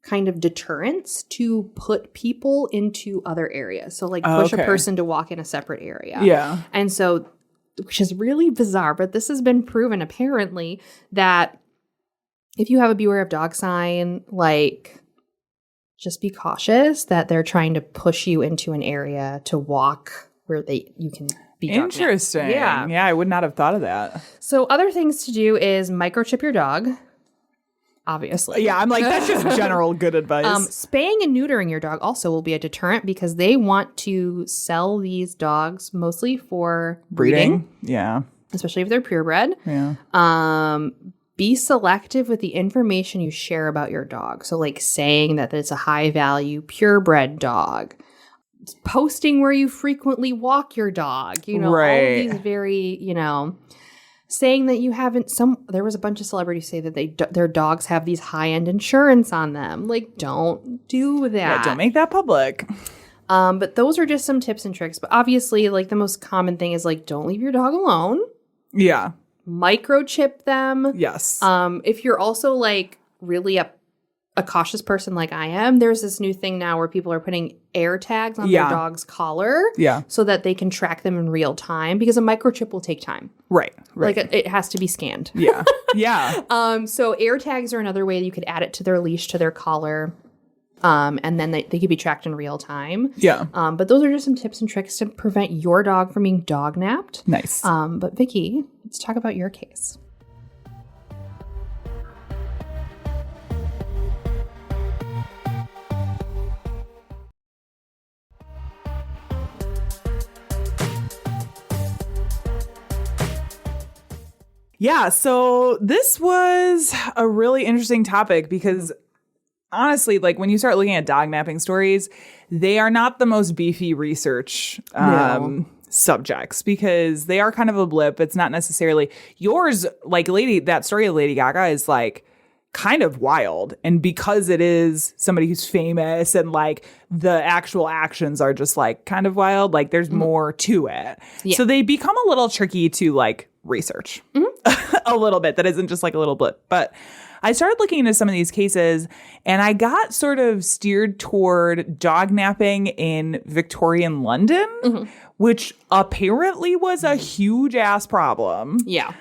kind of deterrents to put people into other areas. So like push Okay. a person to walk in a separate area. Yeah. And so, which is really bizarre, but this has been proven apparently that if you have a beware of dog sign, like just be cautious that they're trying to push you into an area to walk where you can be dog napped. Interesting. Yeah. Yeah, I would not have thought of that. So other things to do is microchip your dog. Obviously. Yeah, I'm like, that's just general good advice. Spaying and neutering your dog also will be a deterrent because they want to sell these dogs mostly for breeding, Yeah. especially if they're purebred. Yeah. Be selective with the information you share about your dog. So like saying that it's a high value purebred dog, posting where you frequently walk your dog, all Right. of these very, saying that you haven't there was a bunch of celebrities say that their dogs have these high-end insurance on them. Like, don't do that. Yeah, don't make that public. But those are just some tips and tricks. But obviously, like the most common thing is like, don't leave your dog alone. Yeah. Microchip them. Yes. If you're also like really a cautious person like I am, there's this new thing now where people are putting air tags on Yeah. their dog's collar Yeah. so that they can track them in real time because a microchip will take time. Right. Like it has to be scanned. Yeah. Yeah. So air tags are another way that you could add it to their leash, to their collar. And then they could be tracked in real time. Yeah. But those are just some tips and tricks to prevent your dog from being dog napped. Nice. But Vicky, let's talk about your case. Yeah, so this was a really interesting topic because honestly, like when you start looking at dog napping stories, they are not the most beefy research subjects because they are kind of a blip. It's not necessarily yours. Like that story of Lady Gaga is like kind of wild. And because it is somebody who's famous and like the actual actions are just like kind of wild, like there's more to it. Yeah. So they become a little tricky to like research a little bit. That isn't just like a little blip. But I started looking into some of these cases and I got sort of steered toward dog napping in Victorian London, which apparently was a huge ass problem. Yeah.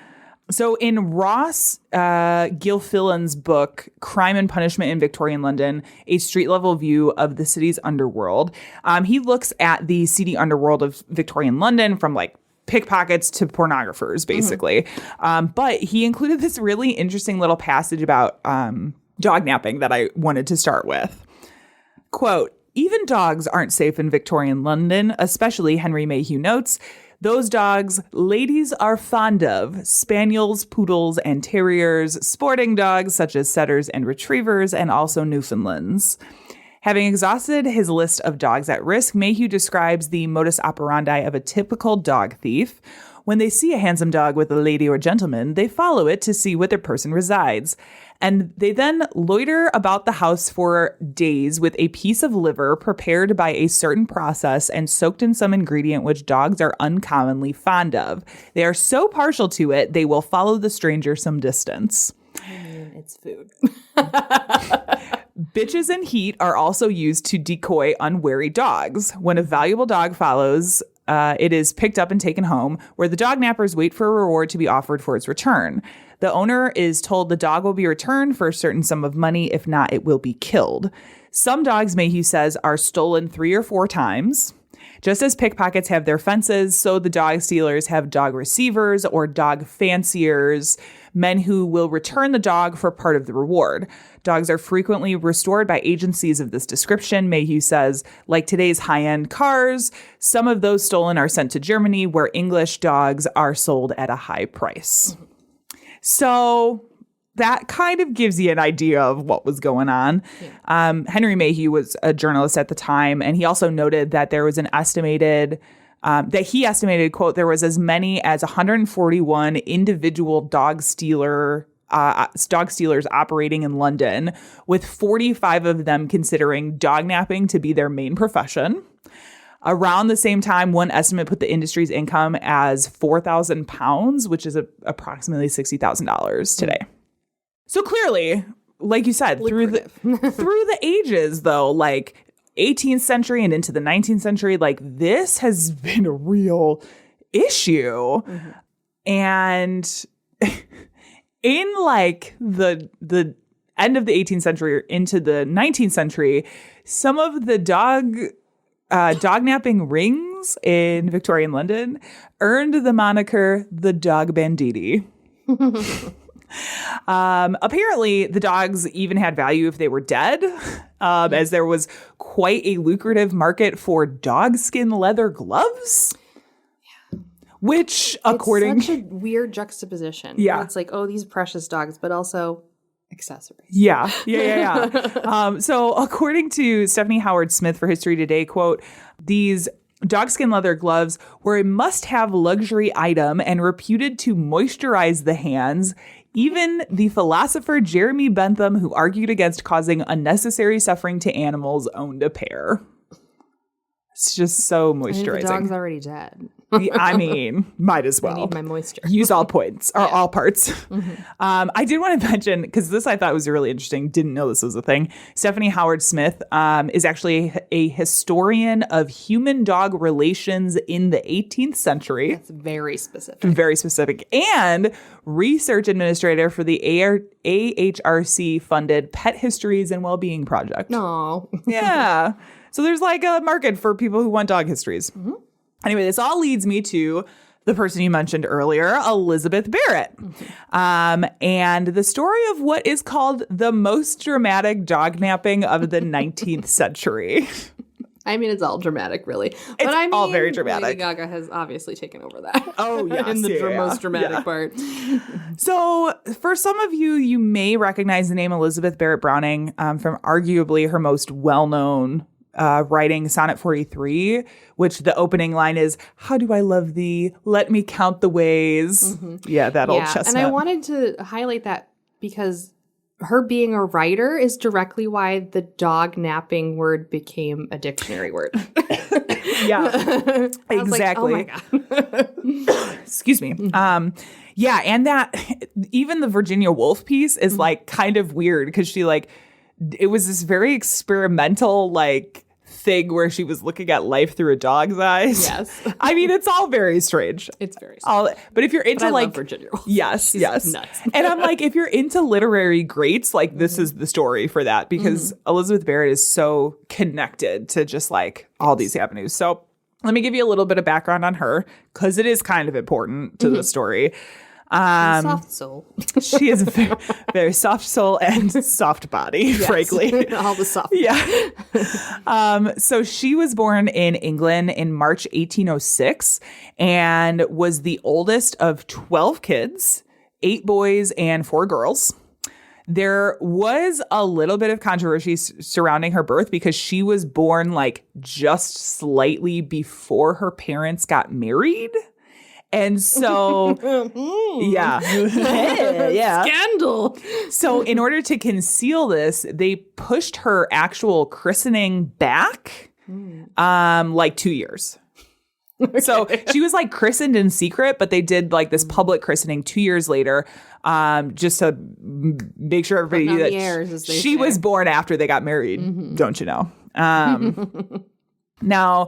So in Ross Gilfillan's book, Crime and Punishment in Victorian London, A Street Level View of the City's Underworld, he looks at the seedy underworld of Victorian London from like pickpockets to pornographers, basically. But he included this really interesting little passage about dog napping that I wanted to start with. Quote, "Even dogs aren't safe in Victorian London, especially," Henry Mayhew notes, "those dogs ladies are fond of, spaniels, poodles, and terriers, sporting dogs such as setters and retrievers, and also Newfoundlands." Having exhausted his list of dogs at risk, Mayhew describes the modus operandi of a typical dog thief. When they see a handsome dog with a lady or gentleman, they follow it to see where the person resides. And they then loiter about the house for days with a piece of liver prepared by a certain process and soaked in some ingredient which dogs are uncommonly fond of. They are so partial to it, they will follow the stranger some distance. I mean, it's food. Bitches in heat are also used to decoy unwary dogs. When a valuable dog follows, it is picked up and taken home, where the dog nappers wait for a reward to be offered for its return. The owner is told the dog will be returned for a certain sum of money. If not, it will be killed. Some dogs, Mayhew says, are stolen 3 or 4 times. Just as pickpockets have their fences, so the dog stealers have dog receivers or dog fanciers, men who will return the dog for part of the reward. Dogs are frequently restored by agencies of this description, Mayhew says, like today's high-end cars. Some of those stolen are sent to Germany, where English dogs are sold at a high price. So that kind of gives you an idea of what was going on. Yeah. Henry Mayhew was a journalist at the time, and he also noted that there was an estimated, quote, there was as many as 141 individual dog stealers operating in London, with 45 of them considering dognapping to be their main profession. Around the same time, one estimate put the industry's income as £4,000, which is approximately $60,000 today. So clearly, like you said, through the ages, though, like 18th century and into the 19th century, like this has been a real issue. Mm-hmm. And in like the end of the 18th century or into the 19th century, some of the dognapping rings in Victorian London earned the moniker the dog-banditti. Apparently, the dogs even had value if they were dead, as there was quite a lucrative market for dog skin leather gloves. Yeah. Which, according... It's such a weird juxtaposition. Yeah. It's like, oh, these precious dogs, but also accessories. Yeah. So according to Stephanie Howard Smith for History Today, quote, these dogskin leather gloves were a must-have luxury item and reputed to moisturize the hands. Even the philosopher Jeremy Bentham, who argued against causing unnecessary suffering to animals, owned a pair. It's just so moisturizing. The dog's already dead. I mean, might as well. I need my moisture. Use all points, or all parts. Mm-hmm. I did want to mention, because this I thought was really interesting, didn't know this was a thing. Stephanie Howard Smith is actually a historian of human-dog relations in the 18th century. That's very specific. Very specific. And research administrator for the AHRC-funded Pet Histories and Wellbeing Project. No. Yeah. So there's like a market for people who want dog histories. Mm-hmm. Anyway, this all leads me to the person you mentioned earlier, Elizabeth Barrett, and the story of what is called the most dramatic dognapping of the 19th century. I mean, it's all dramatic, really. But I mean, all very dramatic. Lady Gaga has obviously taken over that. Oh, yes. In the most dramatic part. So for some of you, you may recognize the name Elizabeth Barrett Browning from arguably her most well-known writing, Sonnet 43, which the opening line is, "How do I love thee? Let me count the ways." Mm-hmm. Yeah, that old chestnut. And I wanted to highlight that because her being a writer is directly why the dog napping word became a dictionary word. Yeah, exactly. Like, oh my God. Excuse me. Yeah, and that even the Virginia Woolf piece is like kind of weird because she like, it was this very experimental like thing where she was looking at life through a dog's eyes. Yes. I mean, it's all very strange. It's very strange. But if you're into I like love Virginia Woolf. Yes, She's yes. nuts. And I'm like, if you're into literary greats, like this is the story for that because Elizabeth Barrett is so connected to just like all these avenues. So let me give you a little bit of background on her because it is kind of important to the story. Soft soul. She is a very, very soft soul and soft body, frankly. All the soft. Yeah. So she was born in England in March 1806 and was the oldest of 12 kids, 8 boys and 4 girls. There was a little bit of controversy surrounding her birth because she was born like just slightly before her parents got married. And so, yeah. Scandal. So in order to conceal this, they pushed her actual christening back like 2 years. So she was like christened in secret, but they did like this public christening 2 years later, just to make sure everybody knew that she was born after they got married. Don't you know? Now,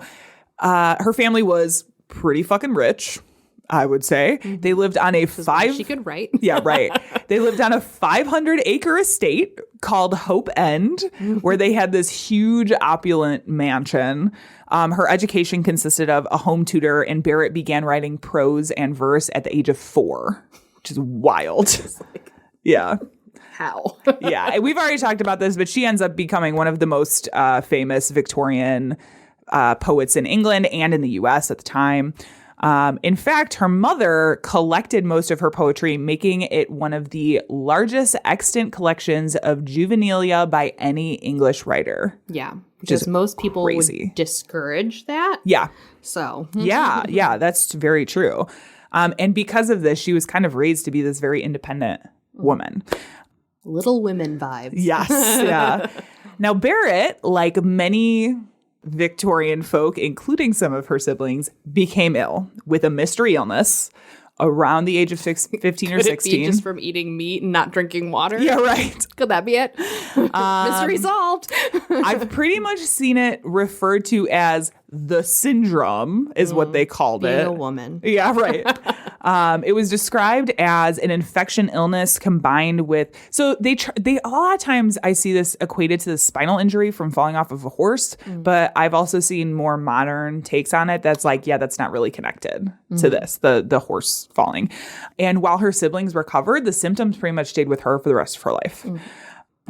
her family was pretty fucking rich, I would say. They lived on a She could write. Yeah, right. They lived on a 500-acre estate called Hope End, where they had this huge opulent mansion. Her education consisted of a home tutor, and Barrett began writing prose and verse at the age of 4, which is wild. Yeah. How? Yeah. And we've already talked about this, but she ends up becoming one of the most famous Victorian poets in England and in the U.S. at the time. In fact, her mother collected most of her poetry, making it one of the largest extant collections of juvenilia by any English writer. Yeah. Because most people crazy. would discourage that. Yeah. So. Yeah, that's very true. And because of this, she was kind of raised to be this very independent woman. Little Women vibes. Yes, yeah. Now, Barrett, like many Victorian folk, including some of her siblings, became ill with a mystery illness around the age of 15 or 16. Could it be just from eating meat and not drinking water? Yeah, right. Could that be it? Mystery solved. I've pretty much seen it referred to as the syndrome, is what they called it. Being a woman. Yeah, right. It was described as an infection illness combined with, so they a lot of times I see this equated to the spinal injury from falling off of a horse, but I've also seen more modern takes on it that's like, yeah, that's not really connected to this, the horse falling. And while her siblings recovered, the symptoms pretty much stayed with her for the rest of her life.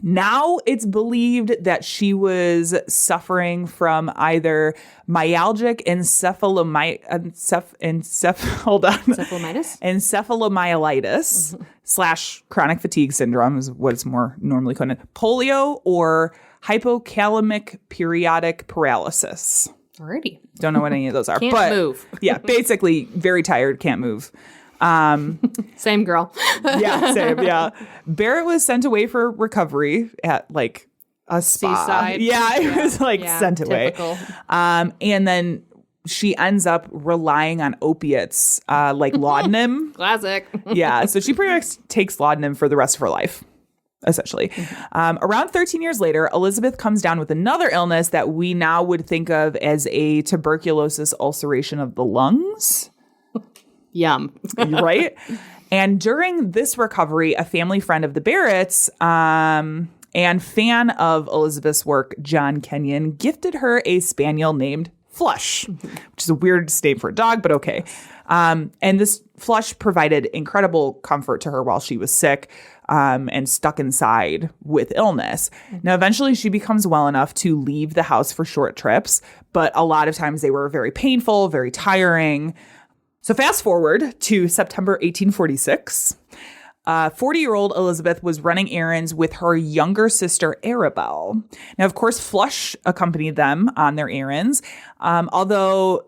Now it's believed that she was suffering from either myalgic encephalomyelitis / chronic fatigue syndrome is what it's more normally called, polio, or hypokalemic periodic paralysis. Alrighty. Don't know what any of those are. Can't move. Yeah, basically very tired, can't move. Same girl. Yeah, same. Yeah. Barrett was sent away for recovery at like a spa. Seaside. Yeah, it was like sent typical. away. And then she ends up relying on opiates like laudanum. Classic. Yeah, so she pretty much takes laudanum for the rest of her life, essentially. Around 13 years later, Elizabeth comes down with another illness that we now would think of as a tuberculosis ulceration of the lungs. Yum. Right? And during this recovery, a family friend of the Barretts and fan of Elizabeth's work, John Kenyon, gifted her a spaniel named Flush, which is a weird name for a dog, but okay. And this Flush provided incredible comfort to her while she was sick and stuck inside with illness. Now, eventually she becomes well enough to leave the house for short trips, but a lot of times they were very painful, very tiring. So fast forward to September 1846. 40-year-old Elizabeth was running errands with her younger sister, Arabelle. Now, of course, Flush accompanied them on their errands, although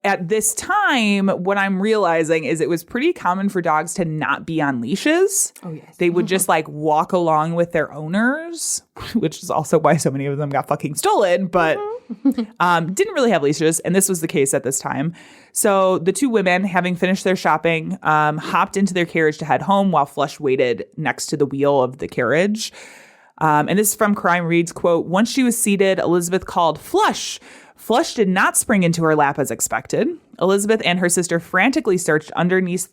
at this time, what I'm realizing is it was pretty common for dogs to not be on leashes. Oh, yes. They would just like walk along with their owners, which is also why so many of them got fucking stolen, but didn't really have leashes. And this was the case at this time. So the two women, having finished their shopping, hopped into their carriage to head home while Flush waited next to the wheel of the carriage. And this is from Crime Reads, quote, "Once she was seated, Elizabeth called, 'Flush!' Flush did not spring into her lap as expected. Elizabeth and her sister frantically searched underneath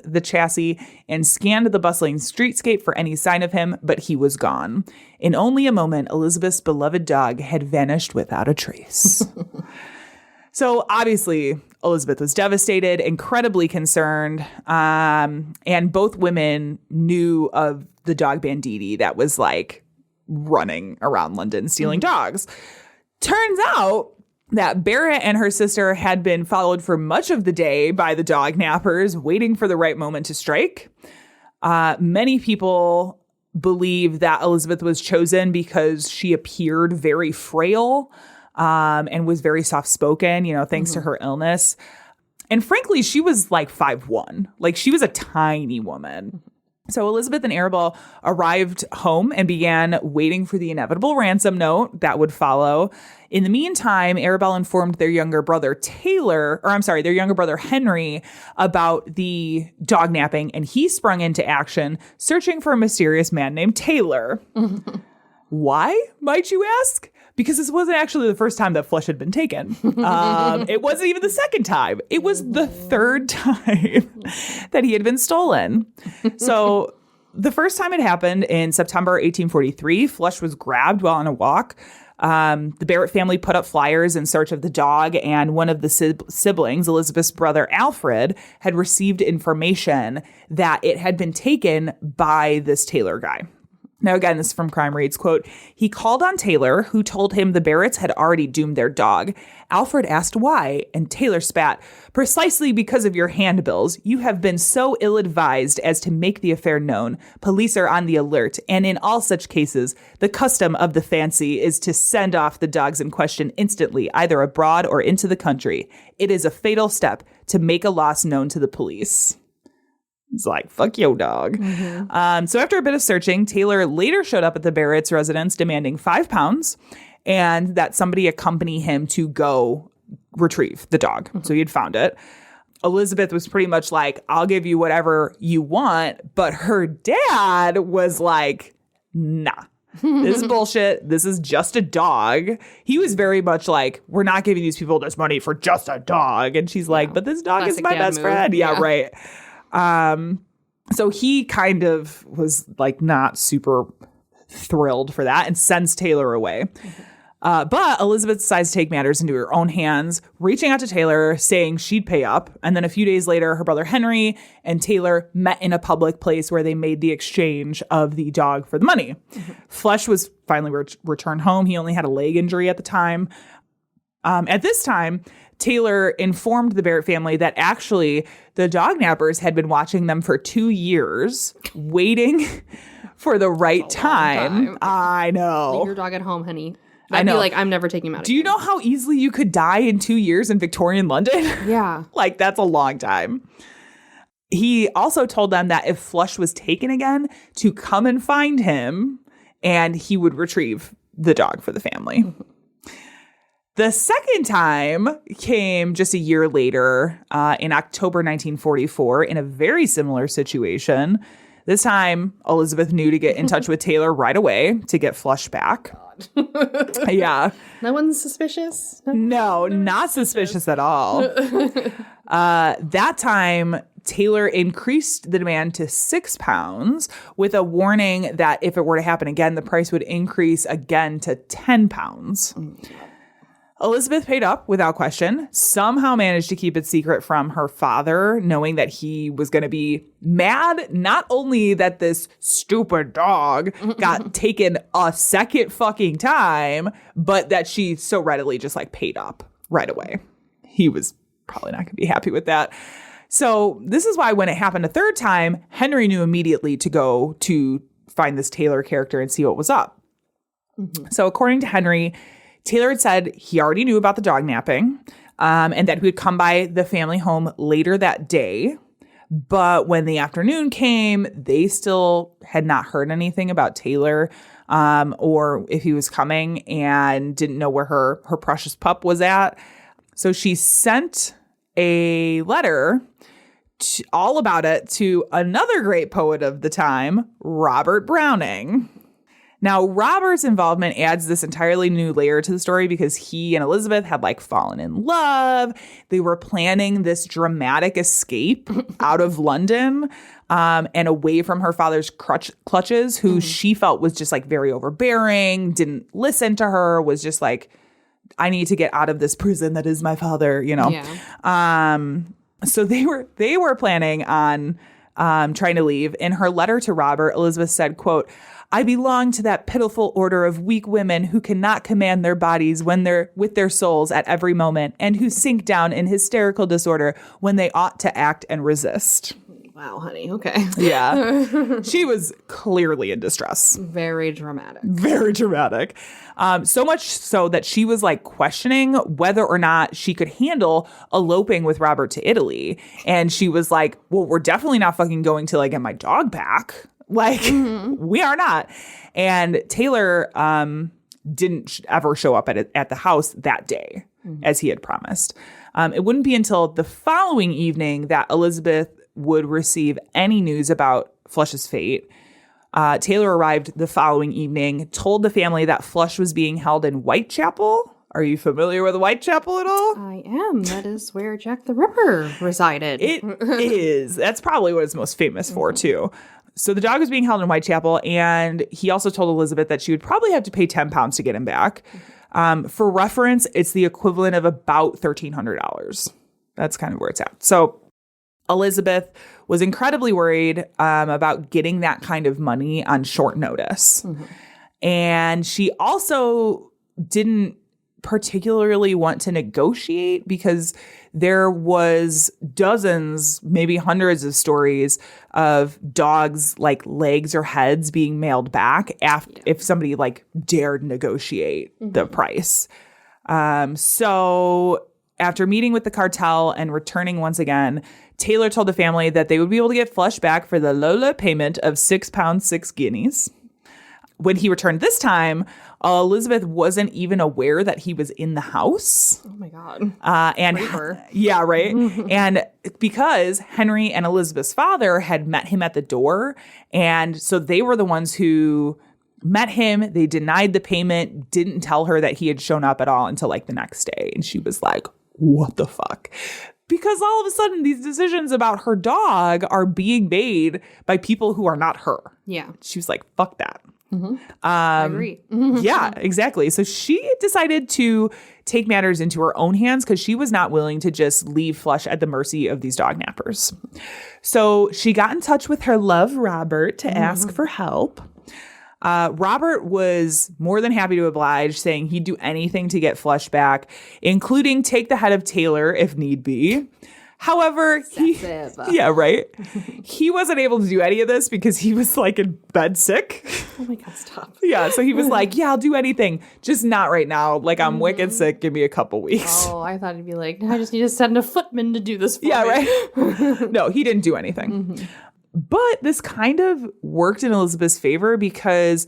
the chassis and scanned the bustling streetscape for any sign of him, but he was gone. In only a moment, Elizabeth's beloved dog had vanished without a trace." So obviously, Elizabeth was devastated, incredibly concerned, and both women knew of the dog banditti that was like running around London stealing dogs. Turns out that Barrett and her sister had been followed for much of the day by the dognappers, waiting for the right moment to strike. Many people believe that Elizabeth was chosen because she appeared very frail and was very soft-spoken, thanks to her illness. And frankly, she was like 5'1". Like, she was a tiny woman. So Elizabeth and Arabelle arrived home and began waiting for the inevitable ransom note that would follow. In the meantime, Arabelle informed their younger brother Henry about the dog napping, and he sprung into action, searching for a mysterious man named Taylor. Why, might you ask? Because this wasn't actually the first time that Flush had been taken. It wasn't even the second time. It was the third time that he had been stolen. So the first time it happened in September 1843, Flush was grabbed while on a walk. The Barrett family put up flyers in search of the dog, and one of the siblings, Elizabeth's brother Alfred, had received information that it had been taken by this Taylor guy. Now, again, this is from Crime Reads, quote, "He called on Taylor, who told him the Barretts had already doomed their dog. Alfred asked why, and Taylor spat, 'Precisely because of your handbills. You have been so ill-advised as to make the affair known. Police are on the alert, and in all such cases, the custom of the fancy is to send off the dogs in question instantly, either abroad or into the country. It is a fatal step to make a loss known to the police.'" It's like, fuck yo, dog. So after a bit of searching, Taylor later showed up at the Barrett's residence demanding £5 and that somebody accompany him to go retrieve the dog. So he had found it. Elizabeth was pretty much like, I'll give you whatever you want. But her dad was like, nah. This is bullshit. This is just a dog. He was very much like, we're not giving these people this money for just a dog. And she's like, but this dog is my best friend. Yeah, right. So he kind of was like not super thrilled for that and sends Taylor away. But Elizabeth decides to take matters into her own hands, reaching out to Taylor, saying she'd pay up. And then a few days later, her brother Henry and Taylor met in a public place where they made the exchange of the dog for the money. Flush was finally returned home. He only had a leg injury at the time. At this time, Taylor informed the Barrett family that actually the dognappers had been watching them for 2 years, waiting for the right time. I know. Leave your dog at home, honey. I know. Be like, I'm never taking him out Do you know how easily you could die in 2 years in Victorian London? Yeah. Like, that's a long time. He also told them that if Flush was taken again, to come and find him, and he would retrieve the dog for the family. The second time came just a year later, in October 1944, in a very similar situation. This time, Elizabeth knew to get in touch with Taylor right away to get Flush back. Yeah. No one's suspicious? No, not suspicious at all. That time, Taylor increased the demand to £6 with a warning that if it were to happen again, the price would increase again to £10. Elizabeth paid up without question, somehow managed to keep it secret from her father, knowing that he was going to be mad, not only that this stupid dog got taken a second fucking time, but that she so readily just like paid up right away. He was probably not going to be happy with that. So this is why when it happened a third time, Henry knew immediately to go to find this Taylor character and see what was up. So according to Henry, Taylor had said he already knew about the dog napping and that he would come by the family home later that day. But when the afternoon came, they still had not heard anything about Taylor or if he was coming and didn't know where her precious pup was at. So she sent a letter all about it to another great poet of the time, Robert Browning. Now, Robert's involvement adds this entirely new layer to the story because he and Elizabeth had like fallen in love. They were planning this dramatic escape out of London and away from her father's clutches, who she felt was just like very overbearing, didn't listen to her, was just like, I need to get out of this prison that is my father, you know? Yeah. So they were planning on trying to leave. In her letter to Robert, Elizabeth said, quote, "I belong to that pitiful order of weak women who cannot command their bodies when they're with their souls at every moment and who sink down in hysterical disorder when they ought to act and resist." Wow, honey. Okay. Yeah. She was clearly in distress. Very dramatic. Very dramatic. So much so that she was like questioning whether or not she could handle eloping with Robert to Italy. And she was like, well, we're definitely not fucking going to like get my dog back. Like, we are not. And Taylor didn't ever show up at the house that day, as he had promised. It wouldn't be until the following evening that Elizabeth would receive any news about Flush's fate. Taylor arrived the following evening, told the family that Flush was being held in Whitechapel. Are you familiar with Whitechapel at all? I am. That is where Jack the Ripper resided. It is. That's probably what it's most famous for, too. So the dog was being held in Whitechapel, and he also told Elizabeth that she would probably have to pay £10 to get him back. For reference, it's the equivalent of about $1,300. That's kind of where it's at. So Elizabeth was incredibly worried about getting that kind of money on short notice. And she also didn't particularly want to negotiate because there was dozens, maybe hundreds of stories of dogs like legs or heads being mailed back if somebody like dared negotiate the price. So after meeting with the cartel and returning once again, Taylor told the family that they would be able to get Flush back for the low payment of £6, 6 guineas. When he returned this time, Elizabeth wasn't even aware that he was in the house. Oh my God. Yeah, right. And because Henry and Elizabeth's father had met him at the door, and so they were the ones who met him. They denied the payment, didn't tell her that he had shown up at all until like the next day. And she was like, what the fuck? Because all of a sudden these decisions about her dog are being made by people who are not her. Yeah. She was like, fuck that. I agree. Yeah, exactly. So she decided to take matters into her own hands because she was not willing to just leave Flush at the mercy of these dog nappers. So she got in touch with her love, Robert, to ask for help. Robert was more than happy to oblige, saying he'd do anything to get Flush back, including take the head of Taylor if need be. However, he wasn't able to do any of this because he was like in bed sick. Oh my God, stop. Yeah, so he was like, yeah, I'll do anything, just not right now. Like, I'm wicked sick. Give me a couple weeks. Oh, I thought he'd be like, I just need to send a footman to do this for me. Yeah, right? No, he didn't do anything. But this kind of worked in Elizabeth's favor because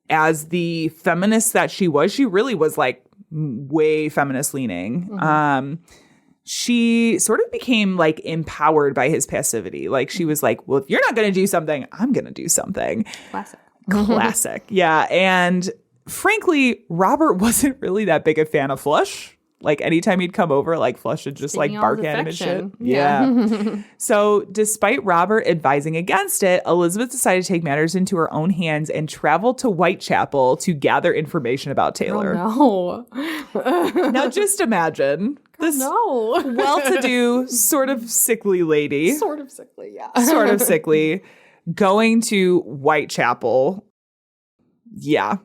as the feminist that she really was like way feminist leaning. She sort of became like empowered by his passivity. Like she was like, well, if you're not going to do something, I'm going to do something. Classic. Yeah. And frankly, Robert wasn't really that big a fan of Flush. Like anytime he'd come over, like Flush would just like bark at him and shit. Yeah. So despite Robert advising against it, Elizabeth decided to take matters into her own hands and travel to Whitechapel to gather information about Taylor. Oh, no. Now just imagine this well-to-do, sort of sickly lady. Sort of sickly, yeah. Sort of sickly. Going to Whitechapel. Yeah.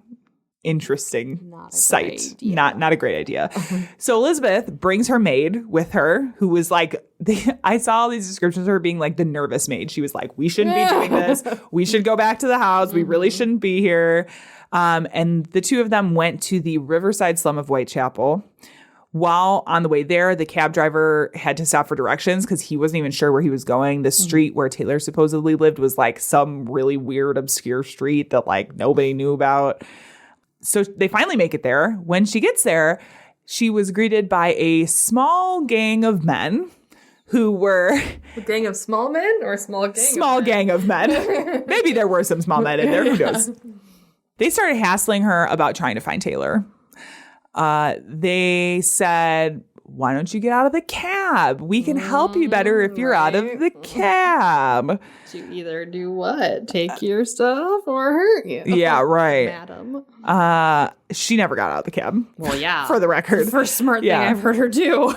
Interesting sight. Not a great idea. So Elizabeth brings her maid with her, who was like, I saw all these descriptions of her being like the nervous maid. She was like, we shouldn't be doing this. We should go back to the house. We really shouldn't be here. And the two of them went to the riverside slum of Whitechapel. While on the way there, the cab driver had to stop for directions because he wasn't even sure where he was going. The street where Taylor supposedly lived was like some really weird, obscure street that like nobody knew about. So they finally make it there. When she gets there, she was greeted by a small gang of men who were... A gang of small men or a small gang small of men? Gang of men. Maybe there were some small men in there. Who knows? They started hassling her about trying to find Taylor. They said, why don't you get out of the cab? We can help you better if you're out of the cab. To either do what? Take your stuff or hurt you? Yeah, right. Madam. She never got out of the cab. Well, yeah. For the record. First smart thing I've heard her do.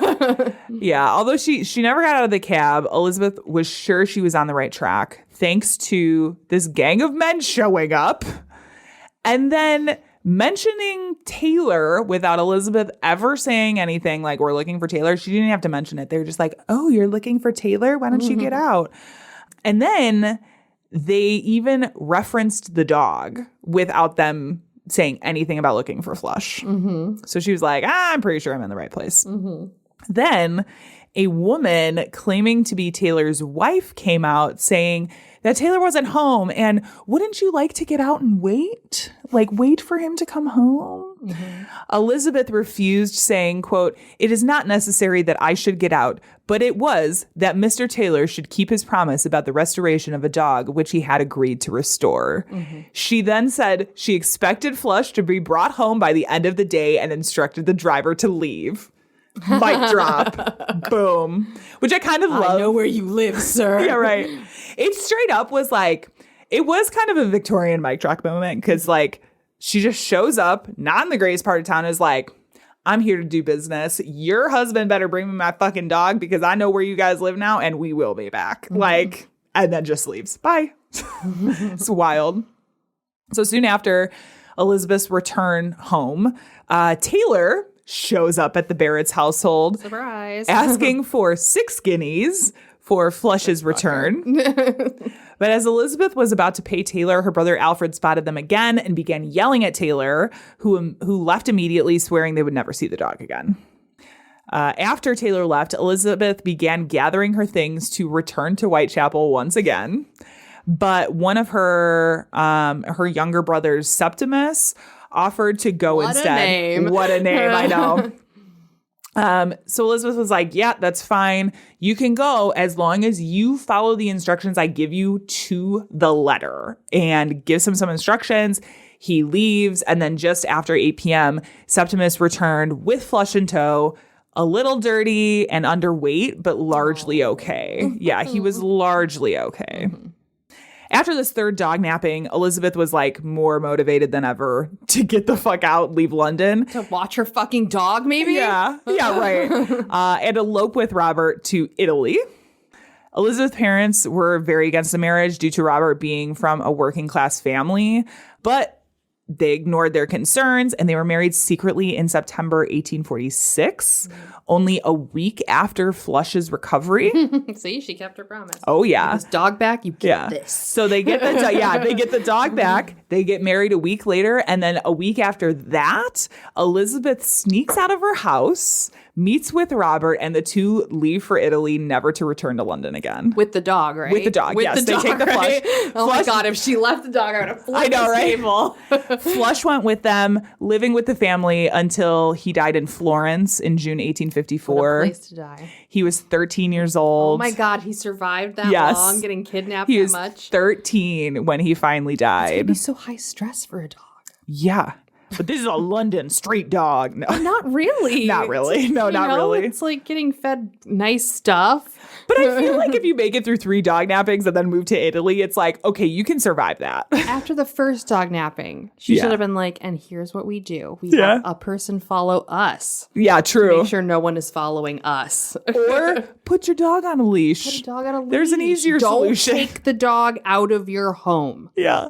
Yeah, although she never got out of the cab, Elizabeth was sure she was on the right track thanks to this gang of men showing up and then mentioning Taylor without Elizabeth ever saying anything like, we're looking for Taylor. She didn't have to mention it. They were just like, oh, you're looking for Taylor? Why don't you get out? And then they even referenced the dog without them saying anything about looking for Flush. So she was like, I'm pretty sure I'm in the right place. Then a woman claiming to be Taylor's wife came out saying that Taylor wasn't home and wouldn't you like to get out and wait? Like wait for him to come home? Elizabeth refused, saying, quote, it is not necessary that I should get out, but it was that Mr. Taylor should keep his promise about the restoration of a dog, which he had agreed to restore. She then said she expected Flush to be brought home by the end of the day and instructed the driver to leave. Mic drop. Boom. Which I kind of love. I know where you live, sir. Yeah, right. It straight up was like, it was kind of a Victorian mic drop moment because like she just shows up, not in the greatest part of town, is like, I'm here to do business. Your husband better bring me my fucking dog because I know where you guys live now and we will be back. Like, and then just leaves. Bye. It's wild. So soon after Elizabeth's return home, Taylor shows up at the Barrett's household. Surprise. Asking for 6 guineas for Flush's return. But as Elizabeth was about to pay Taylor, her brother Alfred spotted them again and began yelling at Taylor, who left immediately, swearing they would never see the dog again. After Taylor left, Elizabeth began gathering her things to return to Whitechapel once again. But one of her younger brothers, Septimus, offered to go What instead. a name. What a name, I know. So Elizabeth was like, yeah, that's fine. You can go as long as you follow the instructions I give you to the letter, and gives him some instructions. He leaves. And then just after 8 p.m., Septimus returned with Flush in tow, a little dirty and underweight, but largely okay. Yeah, he was largely okay. After this third dog napping, Elizabeth was like more motivated than ever to get the fuck out, leave London. To watch her fucking dog, maybe? Yeah, right. And elope with Robert to Italy. Elizabeth's parents were very against the marriage due to Robert being from a working class family, but they ignored their concerns and they were married secretly in September 1846, only a week after Flush's recovery. See, she kept her promise. Oh, yeah. This dog back, you get this. So they get they get the dog back. They get married a week later. And then a week after that, Elizabeth sneaks out of her house, meets with Robert, and the two leave for Italy, never to return to London again. With the dog, right? With the dog, yes. They take the Flush. Right? Oh my Flush- God, if she left the dog, I would have flipped I know, this right? table. Flush went with them, living with the family until he died in Florence in June 1854. What a place to die. He was 13 years old. Oh my God, he survived that Yes. long, getting kidnapped He that was much. 13 when he finally It'd died. be so high stress for a dog. Yeah. But this is a London street dog. No. Not really. Not really. No, You not know, really. It's like getting fed nice stuff. But I feel like if you make it through 3 dog nappings and then move to Italy, it's like, okay, you can survive that. After the first dog napping, she Yeah. should have been like, and here's what we do. We Yeah. have a person follow us. Yeah, true. Make sure no one is following us. Or put your dog on a leash. Put a dog on a leash. There's an easier Don't solution. take the dog out of your home. Yeah.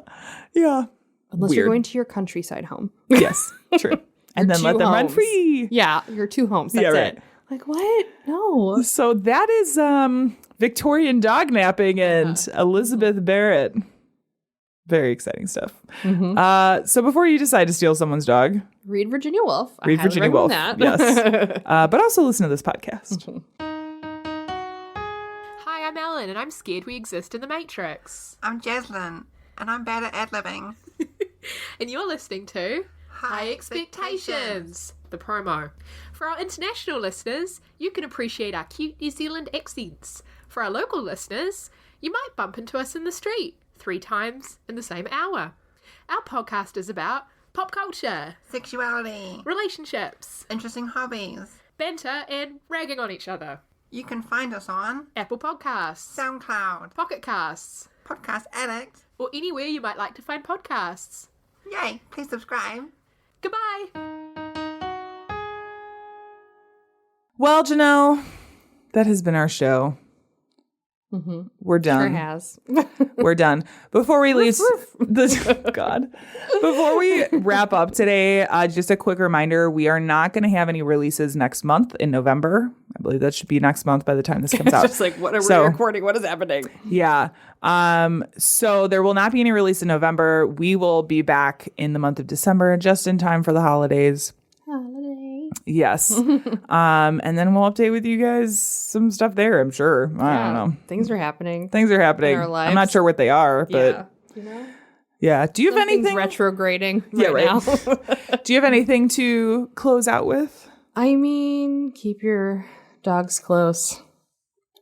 Yeah. Unless Weird. you're going to your countryside home. Yes, true. And then Two let them run homes. free. Yeah, your 2 homes. That's Yeah, right. it. Like, what? No. So that is Victorian dog napping and Elizabeth Barrett. Very exciting stuff. So before you decide to steal someone's dog, Read Virginia Woolf. read I highly Virginia Woolf. recommend Yes. But also listen to this podcast. Hi, I'm Ellen, and I'm scared we exist in the Matrix. I'm Jaslyn, and I'm bad at ad-libbing. And you're listening to High Expectations, the promo. For our international listeners, you can appreciate our cute New Zealand accents. For our local listeners, you might bump into us in the street 3 times in the same hour. Our podcast is about pop culture, Sexuality, relationships, interesting hobbies. banter, and ragging on each other. You can find us on Apple Podcasts, SoundCloud, Pocket Casts, Podcast Addict. or anywhere you might like to find podcasts. Yay, please subscribe. Goodbye! Well, Janelle, that has been our show. We're done. Sure has. We're done. Before we leave, before we wrap up today, just a quick reminder: we are not going to have any releases next month in November. I believe that should be next month by the time this comes out. Just like, what are So- we recording? What is happening? Yeah. So there will not be any release in November. We will be back in the month of December, just in time for the holidays. Holiday. Yes. And then we'll update with you guys some stuff there, I'm sure. I don't know. Things are happening. Things are happening. our I'm not lives. sure what they are, but yeah. Do you have Something's anything? retrograding Yeah, right now. Do you have anything to close out with? I mean, keep your dogs close.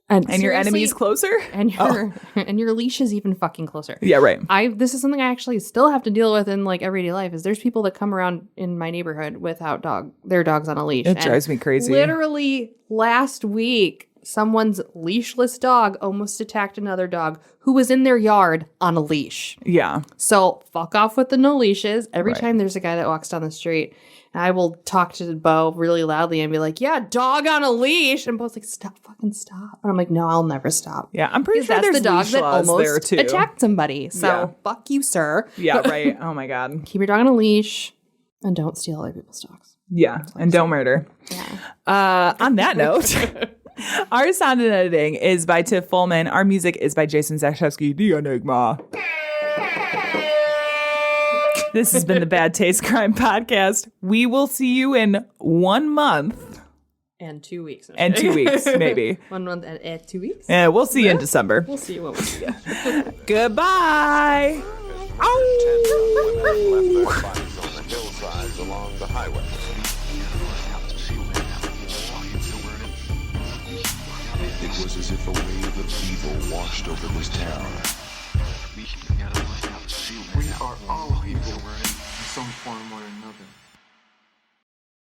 And your seriously, enemies closer? and your and your leash is even fucking closer. Yeah, right. This is something I actually still have to deal with in like everyday life. Is there's people that come around in my neighborhood without their dogs on a leash. It And drives me crazy. Literally last week, someone's leashless dog almost attacked another dog who was in their yard on a leash. Yeah. So fuck off with the no leashes. Every Right. time there's a guy that walks down the street, I will talk to Bo really loudly and be like, yeah, dog on a leash. And Bo's like, fucking stop. And I'm like, no, I'll never stop. Yeah, I'm pretty Because sure that's there's the dog leash that laws there almost too. attacked somebody. So Yeah. fuck you, sir. Yeah, right. Oh my God. Keep your dog on a leash and don't steal other people's dogs. Yeah, and don't murder. On that note, our sound and editing is by Tiff Fullman. Our music is by Jason Zashevsky, the Enigma. This has been the Bad Taste Crime Podcast. We will see you in 1 month And 2 weeks. and 2 weeks, maybe. 1 month and 2 weeks. Yeah, we'll see you in December. We'll see you when we see you. Goodbye. Women left their bodies on the hillsides along the highway. It was as if a wave of evil washed over this town. We are all evil in some form or another.